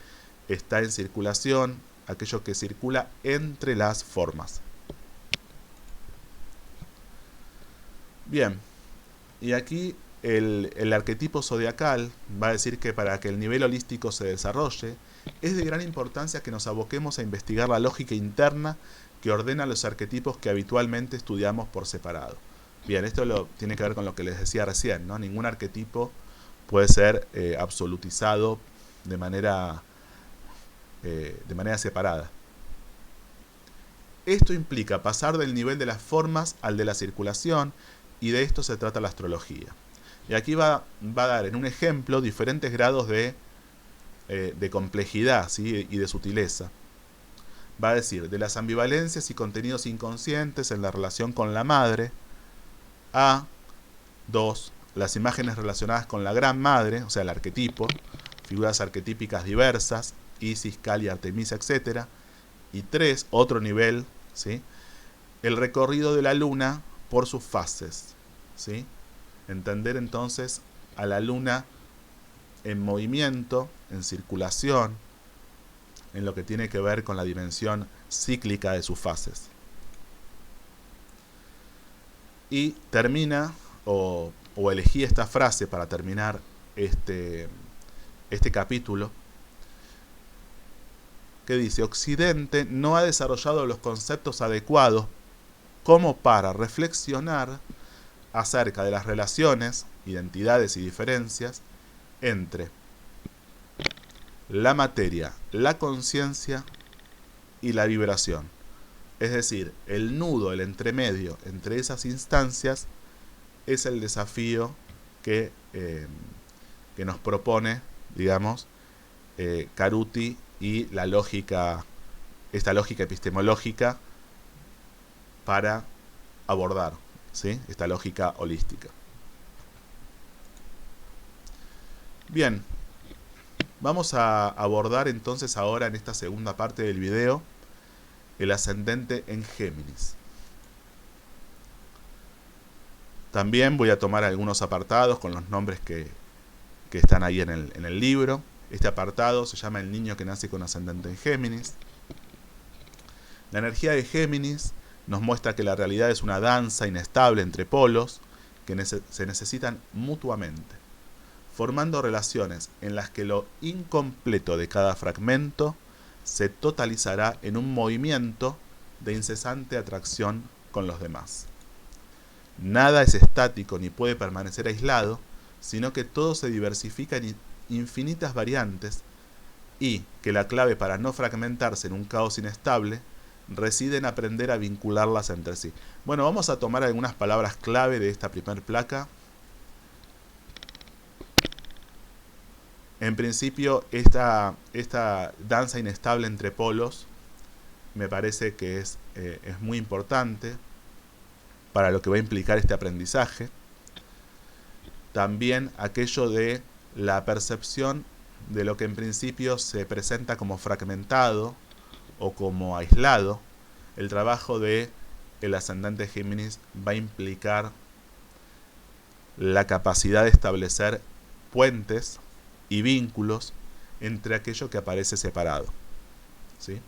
está en circulación, aquello que circula entre las formas. Bien, y aquí el arquetipo zodiacal va a decir que para que el nivel holístico se desarrolle, es de gran importancia que nos aboquemos a investigar la lógica interna que ordena los arquetipos que habitualmente estudiamos por separado. Bien, esto tiene que ver con lo que les decía recién, ¿no? Ningún arquetipo puede ser absolutizado de manera separada. Esto implica pasar del nivel de las formas al de la circulación, y de esto se trata la astrología. Y aquí va a dar en un ejemplo diferentes grados de complejidad, ¿sí? Y de sutileza. Va a decir, de las ambivalencias y contenidos inconscientes en la relación con la madre, a 2, las imágenes relacionadas con la gran madre, o sea, el arquetipo, figuras arquetípicas diversas, Isis, Kali, Artemisa, etc. Y 3, otro nivel, ¿sí? El recorrido de la luna por sus fases, ¿sí? Entender entonces a la luna en movimiento, en circulación, en lo que tiene que ver con la dimensión cíclica de sus fases. Y termina, o elegí esta frase para terminar este capítulo, que dice: Occidente no ha desarrollado los conceptos adecuados como para reflexionar acerca de las relaciones, identidades y diferencias entre la materia, la conciencia y la vibración. Es decir, el nudo, el entremedio entre esas instancias es el desafío que nos propone, digamos, Caruti y esta lógica epistemológica para abordar, ¿sí? Esta lógica holística. Bien, vamos a abordar entonces ahora en esta segunda parte del video el ascendente en Géminis. También voy a tomar algunos apartados con los nombres que están ahí en el libro. Este apartado se llama El niño que nace con ascendente en Géminis. La energía de Géminis nos muestra que la realidad es una danza inestable entre polos que se necesitan mutuamente, formando relaciones en las que lo incompleto de cada fragmento se totalizará en un movimiento de incesante atracción con los demás. Nada es estático ni puede permanecer aislado, sino que todo se diversifica en infinitas variantes y que la clave para no fragmentarse en un caos inestable reside en aprender a vincularlas entre sí. Bueno, vamos a tomar algunas palabras clave de esta primer placa. En principio, esta danza inestable entre polos me parece que es muy importante para lo que va a implicar este aprendizaje. También aquello de la percepción de lo que en principio se presenta como fragmentado o como aislado. El trabajo de el ascendente Géminis va a implicar la capacidad de establecer puentes y vínculos entre aquello que aparece separado, ¿sí?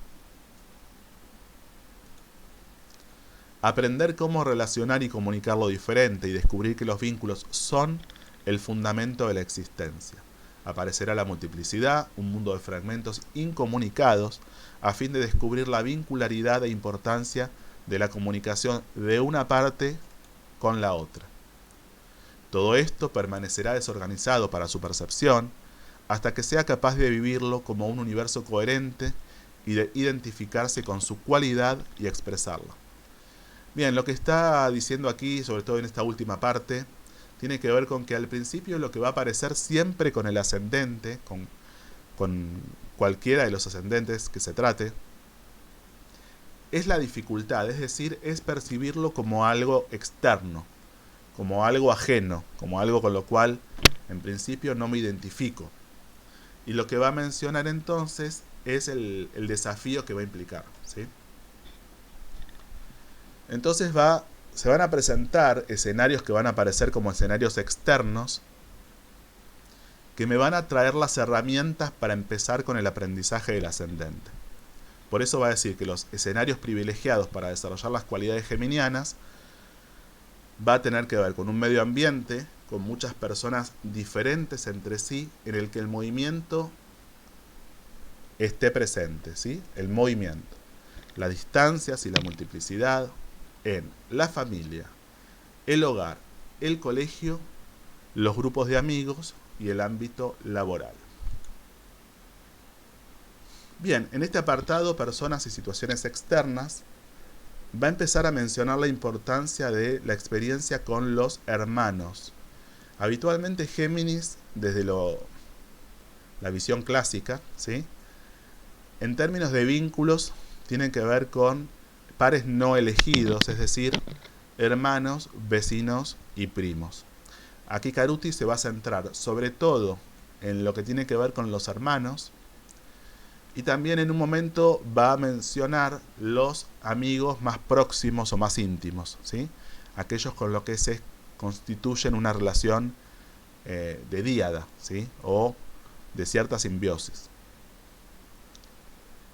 Aprender cómo relacionar y comunicar lo diferente y descubrir que los vínculos son el fundamento de la existencia. Aparecerá la multiplicidad, un mundo de fragmentos incomunicados, a fin de descubrir la vincularidad e importancia de la comunicación de una parte con la otra. Todo esto permanecerá desorganizado para su percepción, hasta que sea capaz de vivirlo como un universo coherente y de identificarse con su cualidad y expresarla. Bien, lo que está diciendo aquí, sobre todo en esta última parte, tiene que ver con que al principio lo que va a aparecer siempre con el ascendente, con cualquiera de los ascendentes que se trate, es la dificultad, es decir, es percibirlo como algo externo, como algo ajeno, como algo con lo cual en principio no me identifico. Y lo que va a mencionar entonces es el desafío que va a implicar, ¿sí? Entonces se van a presentar escenarios que van a aparecer como escenarios externos que me van a traer las herramientas para empezar con el aprendizaje del ascendente. Por eso va a decir que los escenarios privilegiados para desarrollar las cualidades geminianas va a tener que ver con un medio ambiente, con muchas personas diferentes entre sí, en el que el movimiento esté presente, ¿sí? El movimiento, las distancias y la multiplicidad en la familia, el hogar, el colegio, los grupos de amigos y el ámbito laboral. Bien, en este apartado, personas y situaciones externas, va a empezar a mencionar la importancia de la experiencia con los hermanos. Habitualmente Géminis, desde la visión clásica, ¿sí?, en términos de vínculos, tienen que ver con pares no elegidos, es decir, hermanos, vecinos y primos. Aquí Caruti se va a centrar sobre todo en lo que tiene que ver con los hermanos, y también en un momento va a mencionar los amigos más próximos o más íntimos, ¿sí?, aquellos con los que se constituyen una relación de díada, ¿sí?, o de cierta simbiosis.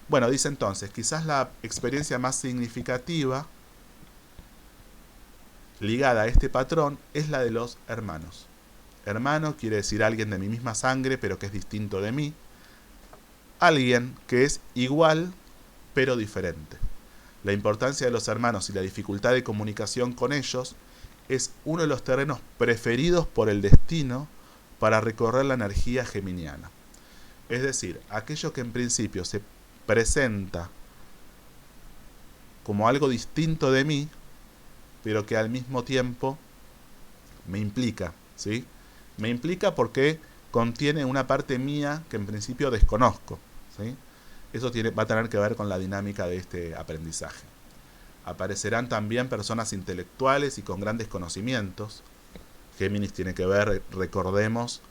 Bueno, dice entonces, quizás la experiencia más significativa ligada a este patrón es la de los hermanos. Hermano quiere decir alguien de mi misma sangre, pero que es distinto de mí. Alguien que es igual, pero diferente. La importancia de los hermanos y la dificultad de comunicación con ellos es uno de los terrenos preferidos por el destino para recorrer la energía geminiana. Es decir, aquello que en principio se presenta como algo distinto de mí, pero que al mismo tiempo me implica, ¿sí? Me implica porque contiene una parte mía que en principio desconozco, ¿sí? Eso va a tener que ver con la dinámica de este aprendizaje. Aparecerán también personas intelectuales y con grandes conocimientos. Géminis tiene que ver, recordemos,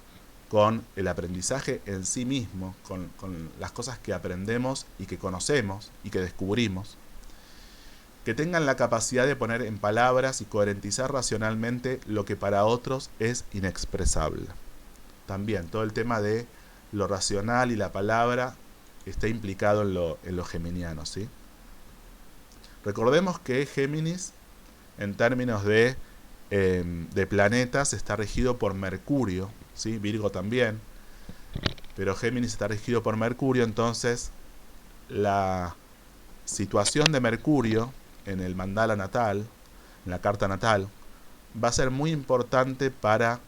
con el aprendizaje en sí mismo, con las cosas que aprendemos y que conocemos y que descubrimos. que tengan la capacidad de poner en palabras y coherentizar racionalmente lo que para otros es inexpresable. También todo el tema de lo racional y la palabra está implicado en lo geminiano, ¿sí? Recordemos que Géminis, en términos de planetas, está regido por Mercurio, ¿sí? Virgo también, pero Géminis está regido por Mercurio. Entonces la situación de Mercurio en el mandala natal, en la carta natal, va a ser muy importante para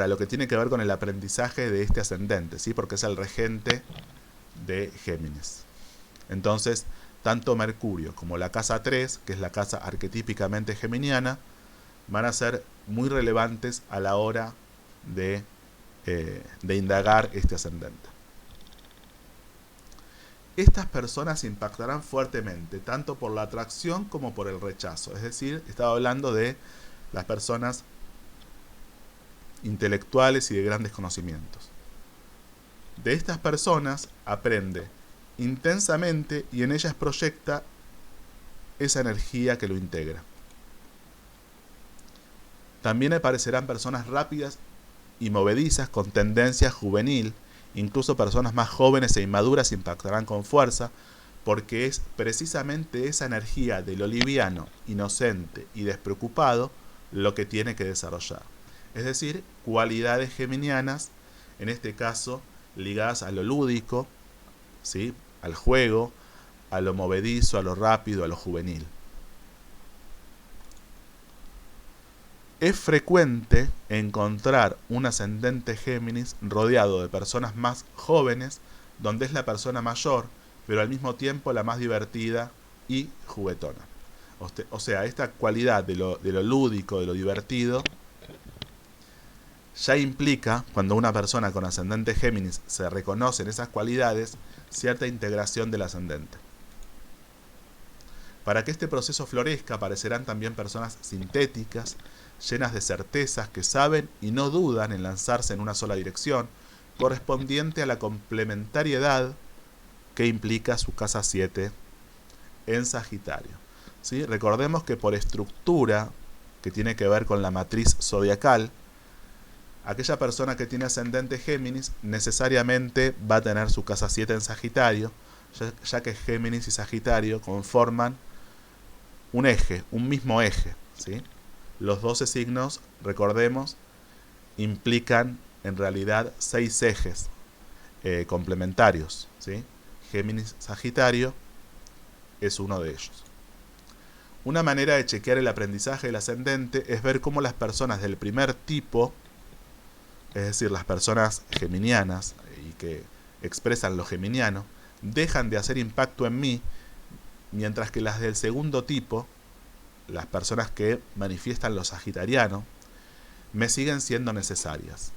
lo que tiene que ver con el aprendizaje de este ascendente, ¿sí? Porque es el regente de Géminis. Entonces, tanto Mercurio como la casa 3, que es la casa arquetípicamente geminiana, van a ser muy relevantes a la hora de indagar este ascendente. Estas personas impactarán fuertemente, tanto por la atracción como por el rechazo. Es decir, estaba hablando de las personas intelectuales y de grandes conocimientos. De estas personas aprende intensamente y en ellas proyecta esa energía que lo integra. También aparecerán personas rápidas y movedizas con tendencia juvenil. Incluso personas más jóvenes e inmaduras impactarán con fuerza, porque es precisamente esa energía de lo liviano, inocente y despreocupado lo que tiene que desarrollar. Es decir, cualidades geminianas, en este caso ligadas a lo lúdico, ¿sí? Al juego, a lo movedizo, a lo rápido, a lo juvenil. Es frecuente encontrar un ascendente Géminis rodeado de personas más jóvenes, donde es la persona mayor, pero al mismo tiempo la más divertida y juguetona. O sea, esta cualidad de lo lúdico, de lo divertido, ya implica, cuando una persona con ascendente Géminis se reconoce en esas cualidades, cierta integración del ascendente. Para que este proceso florezca, aparecerán también personas sintéticas, llenas de certezas, que saben y no dudan en lanzarse en una sola dirección, correspondiente a la complementariedad que implica su casa 7 en Sagitario. ¿Sí? Recordemos que por estructura, que tiene que ver con la matriz zodiacal, aquella persona que tiene ascendente Géminis necesariamente va a tener su casa 7 en Sagitario, ya que Géminis y Sagitario conforman un eje, un mismo eje, ¿sí? Los 12 signos, recordemos, implican en realidad 6 ejes complementarios, ¿sí? Géminis Sagitario es uno de ellos. Una manera de chequear el aprendizaje del ascendente es ver cómo las personas del primer tipo, es decir, las personas geminianas y que expresan lo geminiano, dejan de hacer impacto en mí, mientras que las del segundo tipo, las personas que manifiestan lo sagitariano, me siguen siendo necesarias.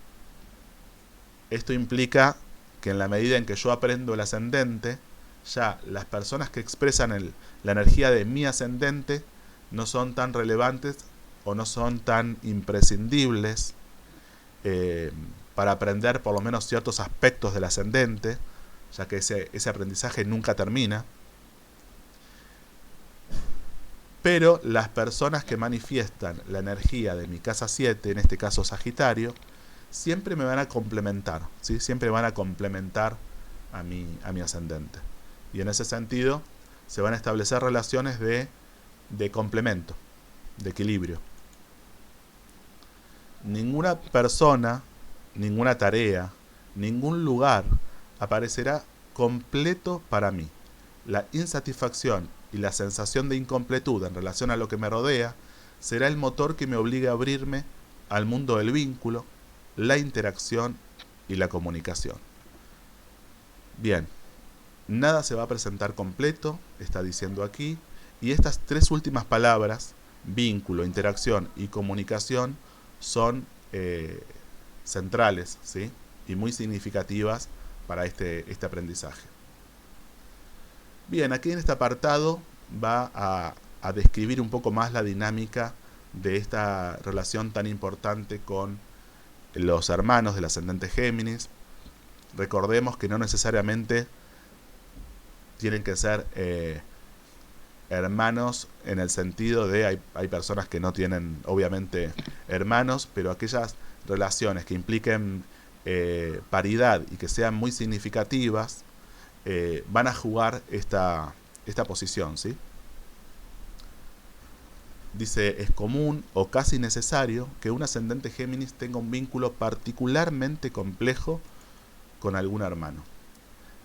Esto implica que en la medida en que yo aprendo el ascendente, ya las personas que expresan la energía de mi ascendente no son tan relevantes o no son tan imprescindibles para aprender por lo menos ciertos aspectos del ascendente, ya que ese aprendizaje nunca termina. Pero las personas que manifiestan la energía de mi casa 7, en este caso Sagitario, siempre me van a complementar, ¿sí? Siempre van a complementar a mi ascendente. Y en ese sentido se van a establecer relaciones de complemento, de equilibrio. Ninguna persona, ninguna tarea, ningún lugar aparecerá completo para mí. La insatisfacción y la sensación de incompletud en relación a lo que me rodea será el motor que me obligue a abrirme al mundo del vínculo, la interacción y la comunicación. Bien, nada se va a presentar completo, está diciendo aquí, y estas 3 últimas palabras, vínculo, interacción y comunicación, son centrales, ¿sí? Y muy significativas para este aprendizaje. Bien, aquí en este apartado va a describir un poco más la dinámica de esta relación tan importante con los hermanos del ascendente Géminis. Recordemos que no necesariamente tienen que ser hermanos en el sentido de hay personas que no tienen obviamente hermanos, pero aquellas relaciones que impliquen paridad y que sean muy significativas van a jugar esta posición, ¿sí? Dice, es común o casi necesario que un ascendente Géminis tenga un vínculo particularmente complejo con algún hermano.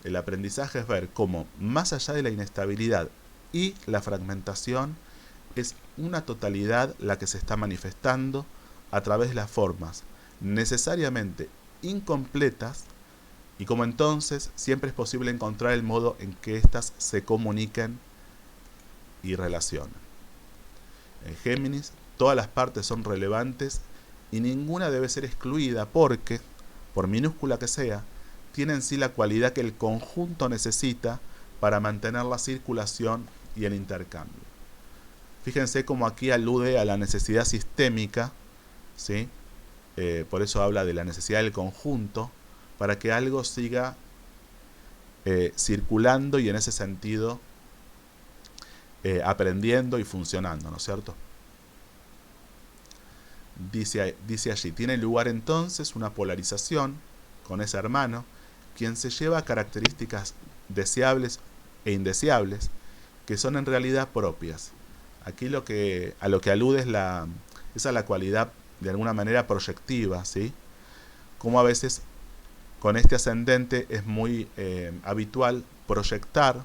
El aprendizaje es ver cómo, más allá de la inestabilidad y la fragmentación, es una totalidad la que se está manifestando a través de las formas necesariamente incompletas y como entonces siempre es posible encontrar el modo en que éstas se comuniquen y relacionan. En Géminis, todas las partes son relevantes y ninguna debe ser excluida porque, por minúscula que sea, tiene en sí la cualidad que el conjunto necesita para mantener la circulación y el intercambio. Fíjense cómo aquí alude a la necesidad sistémica, ¿sí? Por eso habla de la necesidad del conjunto, para que algo siga circulando y en ese sentido aprendiendo y funcionando, ¿no es cierto? Dice allí, tiene lugar entonces una polarización con ese hermano, quien se lleva características deseables e indeseables, que son en realidad propias. Aquí a lo que alude es a la cualidad de alguna manera proyectiva, ¿sí? Como a veces con este ascendente es muy habitual proyectar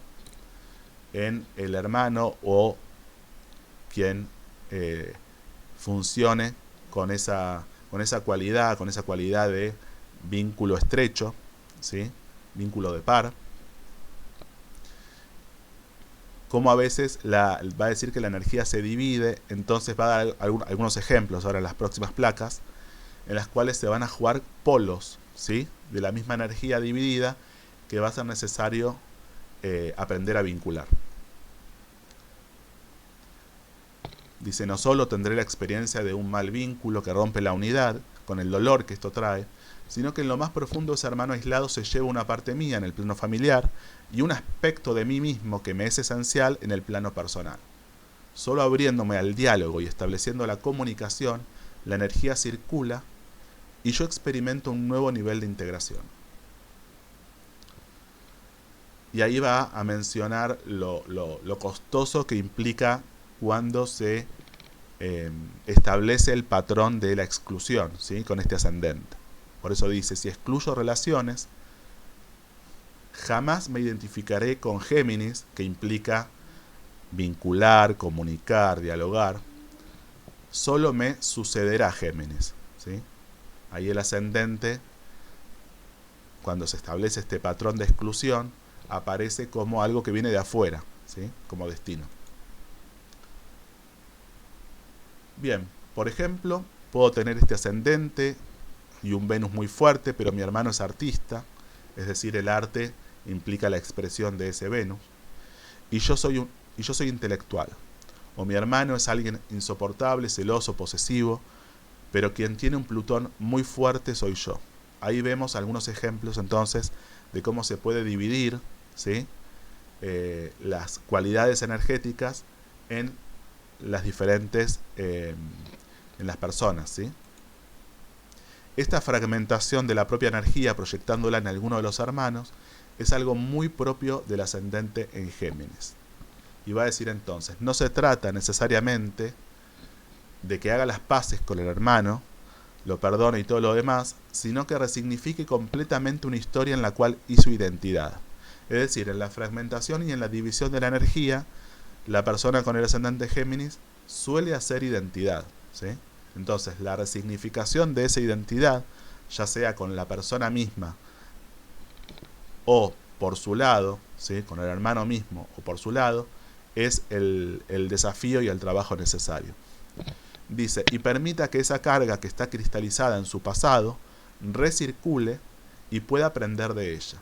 en el hermano o quien funcione con esa cualidad de vínculo estrecho, ¿sí? Vínculo de par. Como a veces va a decir que la energía se divide, entonces va a dar algunos ejemplos ahora en las próximas placas, en las cuales se van a jugar polos, ¿sí? De la misma energía dividida que va a ser necesario aprender a vincular. Dice, no solo tendré la experiencia de un mal vínculo que rompe la unidad, con el dolor que esto trae, sino que en lo más profundo ese hermano aislado se lleva una parte mía en el plano familiar y un aspecto de mí mismo que me es esencial en el plano personal. Solo abriéndome al diálogo y estableciendo la comunicación, la energía circula y yo experimento un nuevo nivel de integración. Y ahí va a mencionar lo costoso que implica cuando se establece el patrón de la exclusión, ¿sí? Con este ascendente. Por eso dice, si excluyo relaciones, jamás me identificaré con Géminis, que implica vincular, comunicar, dialogar. Solo me sucederá Géminis, ¿sí? Ahí el ascendente, cuando se establece este patrón de exclusión, aparece como algo que viene de afuera, ¿sí? Como destino. Bien, por ejemplo, puedo tener este ascendente y un Venus muy fuerte, pero mi hermano es artista, es decir, el arte implica la expresión de ese Venus, y yo soy intelectual, o mi hermano es alguien insoportable, celoso, posesivo, pero quien tiene un Plutón muy fuerte soy yo. Ahí vemos algunos ejemplos entonces de cómo se puede dividir, ¿sí? Las cualidades energéticas en las diferentes en las personas, ¿sí? Esta fragmentación de la propia energía proyectándola en alguno de los hermanos es algo muy propio del ascendente en Géminis. Y va a decir entonces, no se trata necesariamente de que haga las paces con el hermano, lo perdone y todo lo demás, sino que resignifique completamente una historia en la cual hizo identidad. Es decir, en la fragmentación y en la división de la energía, la persona con el ascendente Géminis suele hacer identidad, ¿sí? Entonces, la resignificación de esa identidad, ya sea con la persona misma o por su lado, ¿sí? Con el hermano mismo o por su lado, es el desafío y el trabajo necesario. Dice, y permita que esa carga que está cristalizada en su pasado recircule y pueda aprender de ella.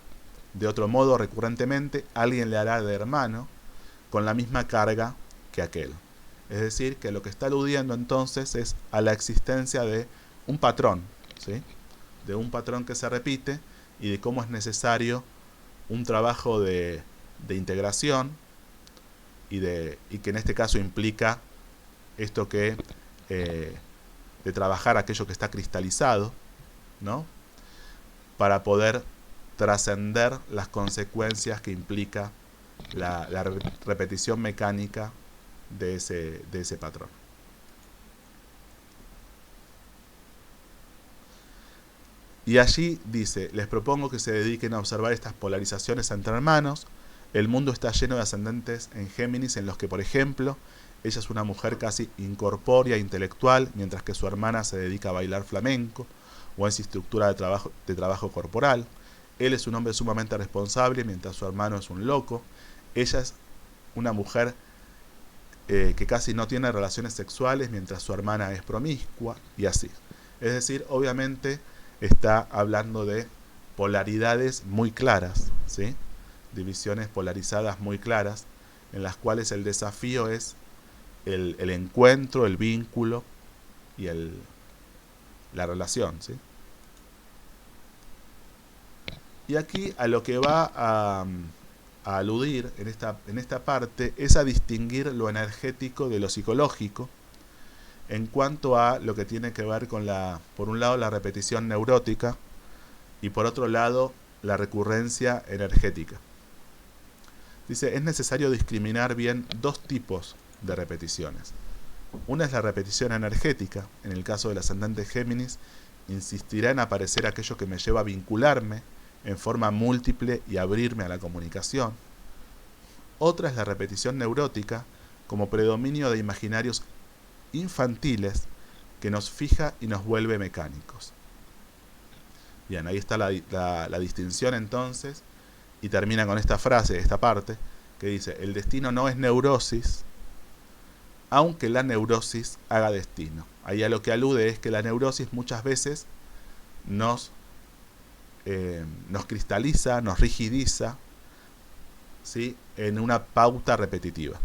De otro modo, recurrentemente, alguien le hará de hermano con la misma carga que aquel. Es decir, que lo que está aludiendo entonces es a la existencia de un patrón, ¿sí? De un patrón que se repite y de cómo es necesario un trabajo de de integración y que en este caso implica esto que de trabajar aquello que está cristalizado, ¿no? Para poder trascender las consecuencias que implica la repetición mecánica de ese patrón. Y allí dice, les propongo que se dediquen a observar estas polarizaciones entre hermanos. El mundo está lleno de ascendentes en Géminis en los que, por ejemplo, ella es una mujer casi incorpórea, intelectual, mientras que su hermana se dedica a bailar flamenco o es instructora de trabajo corporal. Él es un hombre sumamente responsable, mientras su hermano es un loco. Ella es una mujer que casi no tiene relaciones sexuales, mientras su hermana es promiscua, y así. Es decir, obviamente está hablando de polaridades muy claras, ¿sí? Divisiones polarizadas muy claras, en las cuales el desafío es el encuentro, el vínculo y la relación, ¿sí? Y aquí a lo que va a aludir en esta parte es a distinguir lo energético de lo psicológico en cuanto a lo que tiene que ver con por un lado la repetición neurótica y por otro lado la recurrencia energética. Dice, es necesario discriminar bien dos tipos de repeticiones. Una es la repetición energética. En el caso del ascendente Géminis, insistirá en aparecer aquello que me lleva a vincularme en forma múltiple y abrirme a la comunicación. Otra es la repetición neurótica, como predominio de imaginarios infantiles que nos fija y nos vuelve mecánicos. Bien, ahí está la distinción entonces, y termina con esta frase, esta parte, que dice, el destino no es neurosis, aunque la neurosis haga destino. Ahí a lo que alude es que la neurosis muchas veces nos cristaliza, nos rigidiza, ¿sí? En una pauta repetitiva.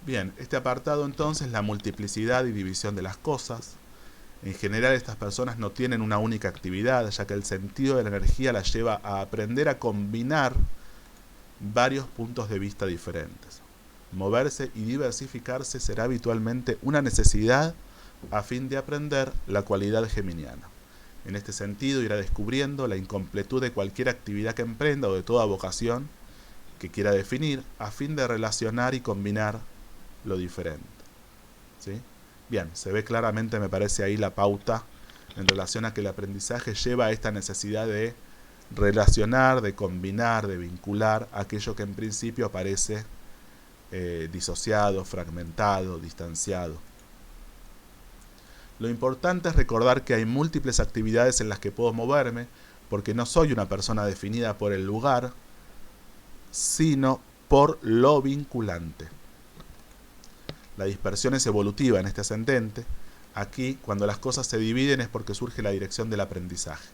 Bien, este apartado entonces, la multiplicidad y división de las cosas. En general estas personas no tienen una única actividad, ya que el sentido de la energía las lleva a aprender a combinar varios puntos de vista diferentes. Moverse y diversificarse será habitualmente una necesidad a fin de aprender la cualidad geminiana. En este sentido, irá descubriendo la incompletud de cualquier actividad que emprenda o de toda vocación que quiera definir a fin de relacionar y combinar lo diferente. ¿Sí? Bien, se ve claramente, me parece ahí la pauta en relación a que el aprendizaje lleva a esta necesidad de relacionar, de combinar, de vincular aquello que en principio parece disociado, fragmentado, distanciado. Lo importante es recordar que hay múltiples actividades en las que puedo moverme, porque no soy una persona definida por el lugar, sino por lo vinculante. La dispersión es evolutiva en este ascendente. Aquí, cuando las cosas se dividen, es porque surge la dirección del aprendizaje.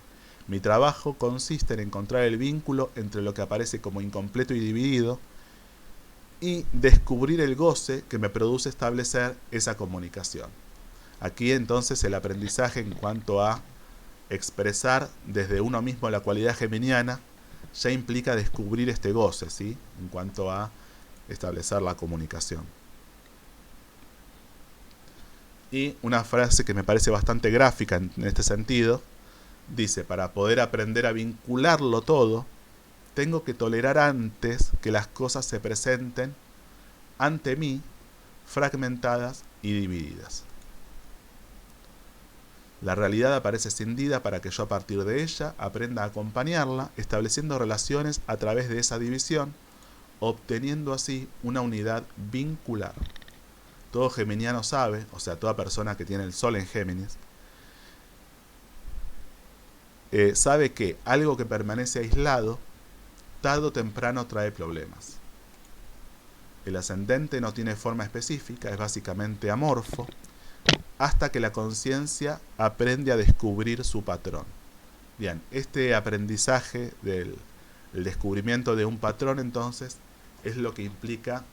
Mi trabajo consiste en encontrar el vínculo entre lo que aparece como incompleto y dividido y descubrir el goce que me produce establecer esa comunicación. Aquí entonces el aprendizaje en cuanto a expresar desde uno mismo la cualidad geminiana ya implica descubrir este goce, ¿sí? En cuanto a establecer la comunicación. Y una frase que me parece bastante gráfica en este sentido, dice, para poder aprender a vincularlo todo, tengo que tolerar antes que las cosas se presenten ante mí fragmentadas y divididas. La realidad aparece escindida para que yo a partir de ella aprenda a acompañarla, estableciendo relaciones a través de esa división, obteniendo así una unidad vincular. Todo geminiano sabe, o sea, toda persona que tiene el sol en Géminis, sabe que algo que permanece aislado, tarde o temprano trae problemas. El ascendente no tiene forma específica, es básicamente amorfo, hasta que la conciencia aprende a descubrir su patrón. Bien, este aprendizaje del descubrimiento de un patrón, entonces, es lo que implica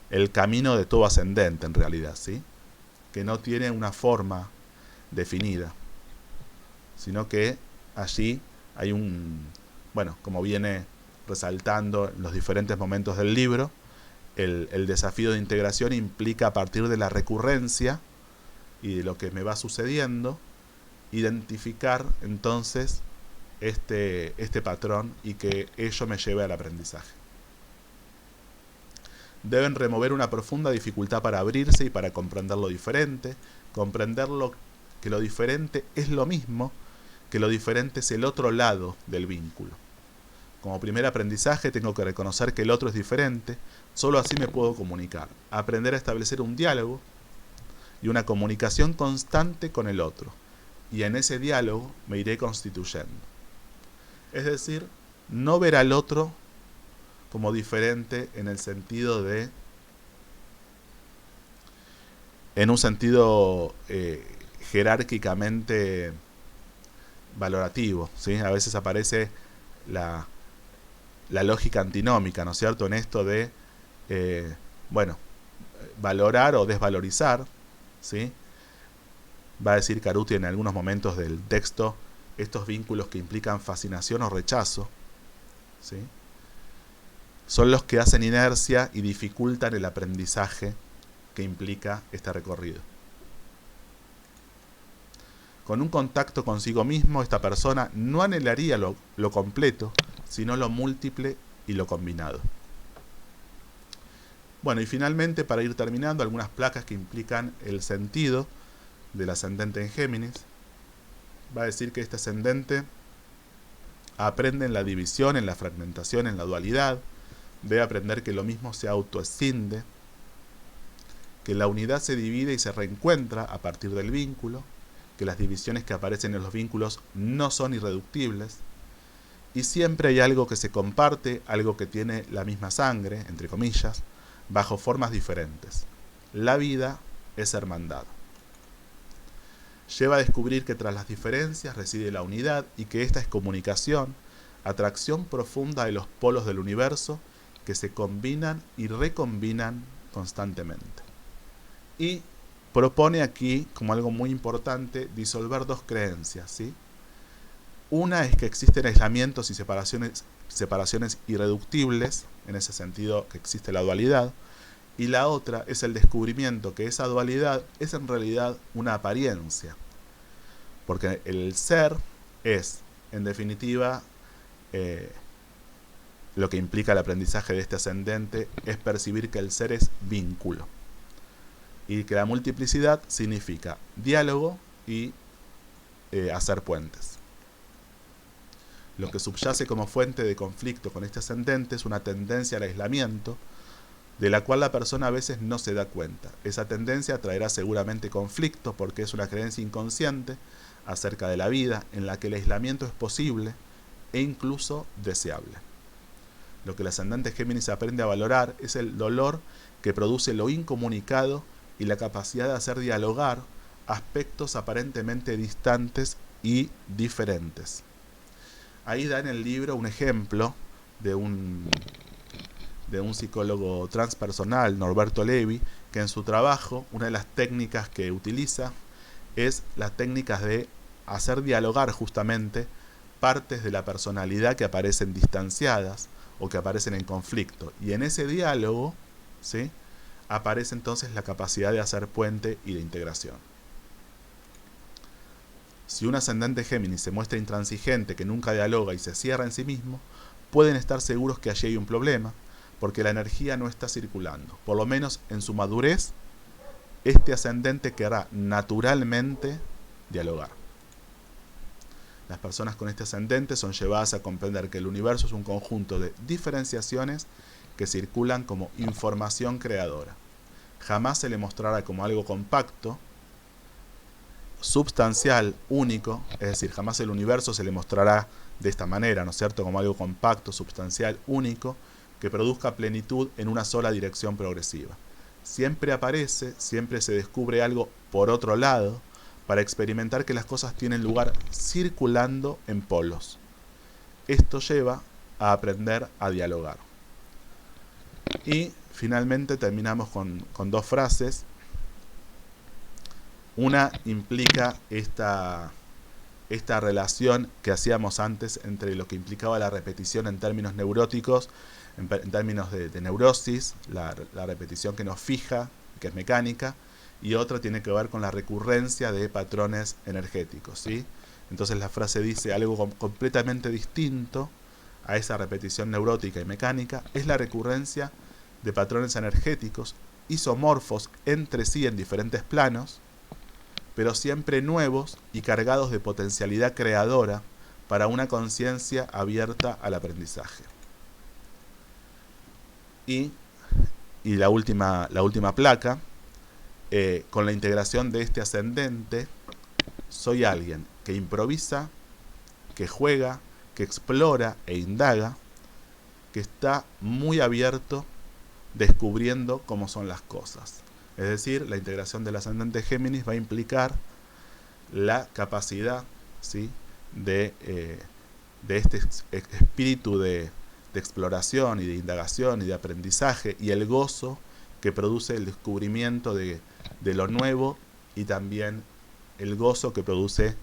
el camino de todo ascendente, en realidad, ¿sí? Que no tiene una forma definida, sino que allí Hay bueno, como viene resaltando en los diferentes momentos del libro, el desafío de integración implica, a partir de la recurrencia y de lo que me va sucediendo, identificar entonces este patrón y que ello me lleve al aprendizaje. Deben remover una profunda dificultad para abrirse y para comprender lo diferente, que lo diferente es lo mismo, que lo diferente es el otro lado del vínculo. Como primer aprendizaje tengo que reconocer que el otro es diferente, solo así me puedo comunicar, aprender a establecer un diálogo y una comunicación constante con el otro, y en ese diálogo me iré constituyendo. Es decir, no ver al otro como diferente en el sentido en un sentido jerárquicamente valorativo, ¿sí? A veces aparece la lógica antinómica, ¿no es cierto?, en esto de, bueno, valorar o desvalorizar, ¿sí? Va a decir Caruti en algunos momentos del texto, estos vínculos que implican fascinación o rechazo, ¿sí?, son los que hacen inercia y dificultan el aprendizaje que implica este recorrido. Con un contacto consigo mismo, esta persona no anhelaría lo completo, sino lo múltiple y lo combinado. Bueno, y finalmente, para ir terminando, algunas placas que implican el sentido del ascendente en Géminis. Va a decir que este ascendente aprende en la división, en la fragmentación, en la dualidad. Debe aprender que lo mismo se autoescinde, que la unidad se divide y se reencuentra a partir del vínculo, que las divisiones que aparecen en los vínculos no son irreductibles, y siempre hay algo que se comparte, algo que tiene la misma sangre, entre comillas, bajo formas diferentes. La vida es hermandad. Lleva a descubrir que tras las diferencias reside la unidad y que esta es comunicación, atracción profunda de los polos del universo que se combinan y recombinan constantemente. Y propone aquí, como algo muy importante, disolver dos creencias, ¿sí? Una es que existen aislamientos y separaciones irreductibles, en ese sentido que existe la dualidad, y la otra es el descubrimiento que esa dualidad es en realidad una apariencia, porque el ser es, en definitiva, lo que implica el aprendizaje de este ascendente es percibir que el ser es vínculo y que la multiplicidad significa diálogo y hacer puentes. Lo que subyace como fuente de conflicto con este ascendente es una tendencia al aislamiento, de la cual la persona a veces no se da cuenta. Esa tendencia traerá seguramente conflicto porque es una creencia inconsciente acerca de la vida en la que el aislamiento es posible e incluso deseable. Lo que el ascendente Géminis aprende a valorar es el dolor que produce lo incomunicado y la capacidad de hacer dialogar aspectos aparentemente distantes y diferentes. Ahí da en el libro un ejemplo de un psicólogo transpersonal, Norberto Levi, que en su trabajo una de las técnicas que utiliza es las técnicas de hacer dialogar justamente partes de la personalidad que aparecen distanciadas o que aparecen en conflicto. Y en ese diálogo, ¿sí?, aparece entonces la capacidad de hacer puente y de integración. Si un ascendente Géminis se muestra intransigente, que nunca dialoga y se cierra en sí mismo, pueden estar seguros que allí hay un problema, porque la energía no está circulando. Por lo menos en su madurez, este ascendente querrá naturalmente dialogar. Las personas con este ascendente son llevadas a comprender que el universo es un conjunto de diferenciaciones que circulan como información creadora. Jamás se le mostrará como algo compacto, substancial, único, es decir, jamás el universo se le mostrará de esta manera, ¿no es cierto?, como algo compacto, substancial, único, que produzca plenitud en una sola dirección progresiva. Siempre aparece, siempre se descubre algo por otro lado, para experimentar que las cosas tienen lugar circulando en polos. Esto lleva a aprender a dialogar. Y finalmente terminamos con dos frases. Una implica esta esta relación que hacíamos antes entre lo que implicaba la repetición en términos neuróticos, en términos de neurosis, la repetición que nos fija, que es mecánica, y otra tiene que ver con la recurrencia de patrones energéticos, ¿sí? Entonces la frase dice algo completamente distinto a esa repetición neurótica y mecánica, es la recurrencia de patrones energéticos isomorfos entre sí en diferentes planos, pero siempre nuevos y cargados de potencialidad creadora para una conciencia abierta al aprendizaje. Y la última placa, con la integración de este ascendente, soy alguien que improvisa, que juega, que explora e indaga, que está muy abierto descubriendo cómo son las cosas. Es decir, la integración del ascendente Géminis va a implicar la capacidad, ¿sí?, de este espíritu de exploración y de indagación y de aprendizaje y el gozo que produce el descubrimiento de lo nuevo, y también el gozo que produce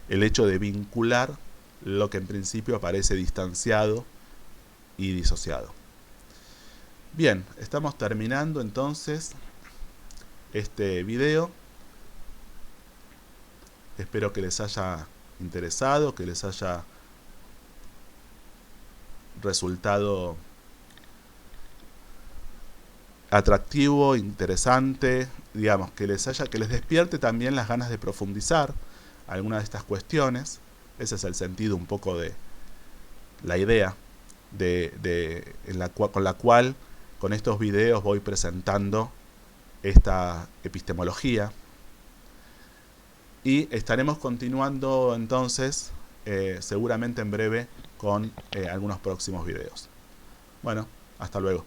el hecho de vincular lo que en principio aparece distanciado y disociado. Bien, estamos terminando entonces este video. Espero que les haya interesado, que les haya resultado atractivo, interesante, digamos, que les despierte también las ganas de profundizar algunas de estas cuestiones. Ese es el sentido un poco de la idea con la cual con estos videos voy presentando esta epistemología. Y estaremos continuando entonces, seguramente en breve, con algunos próximos videos. Bueno, hasta luego.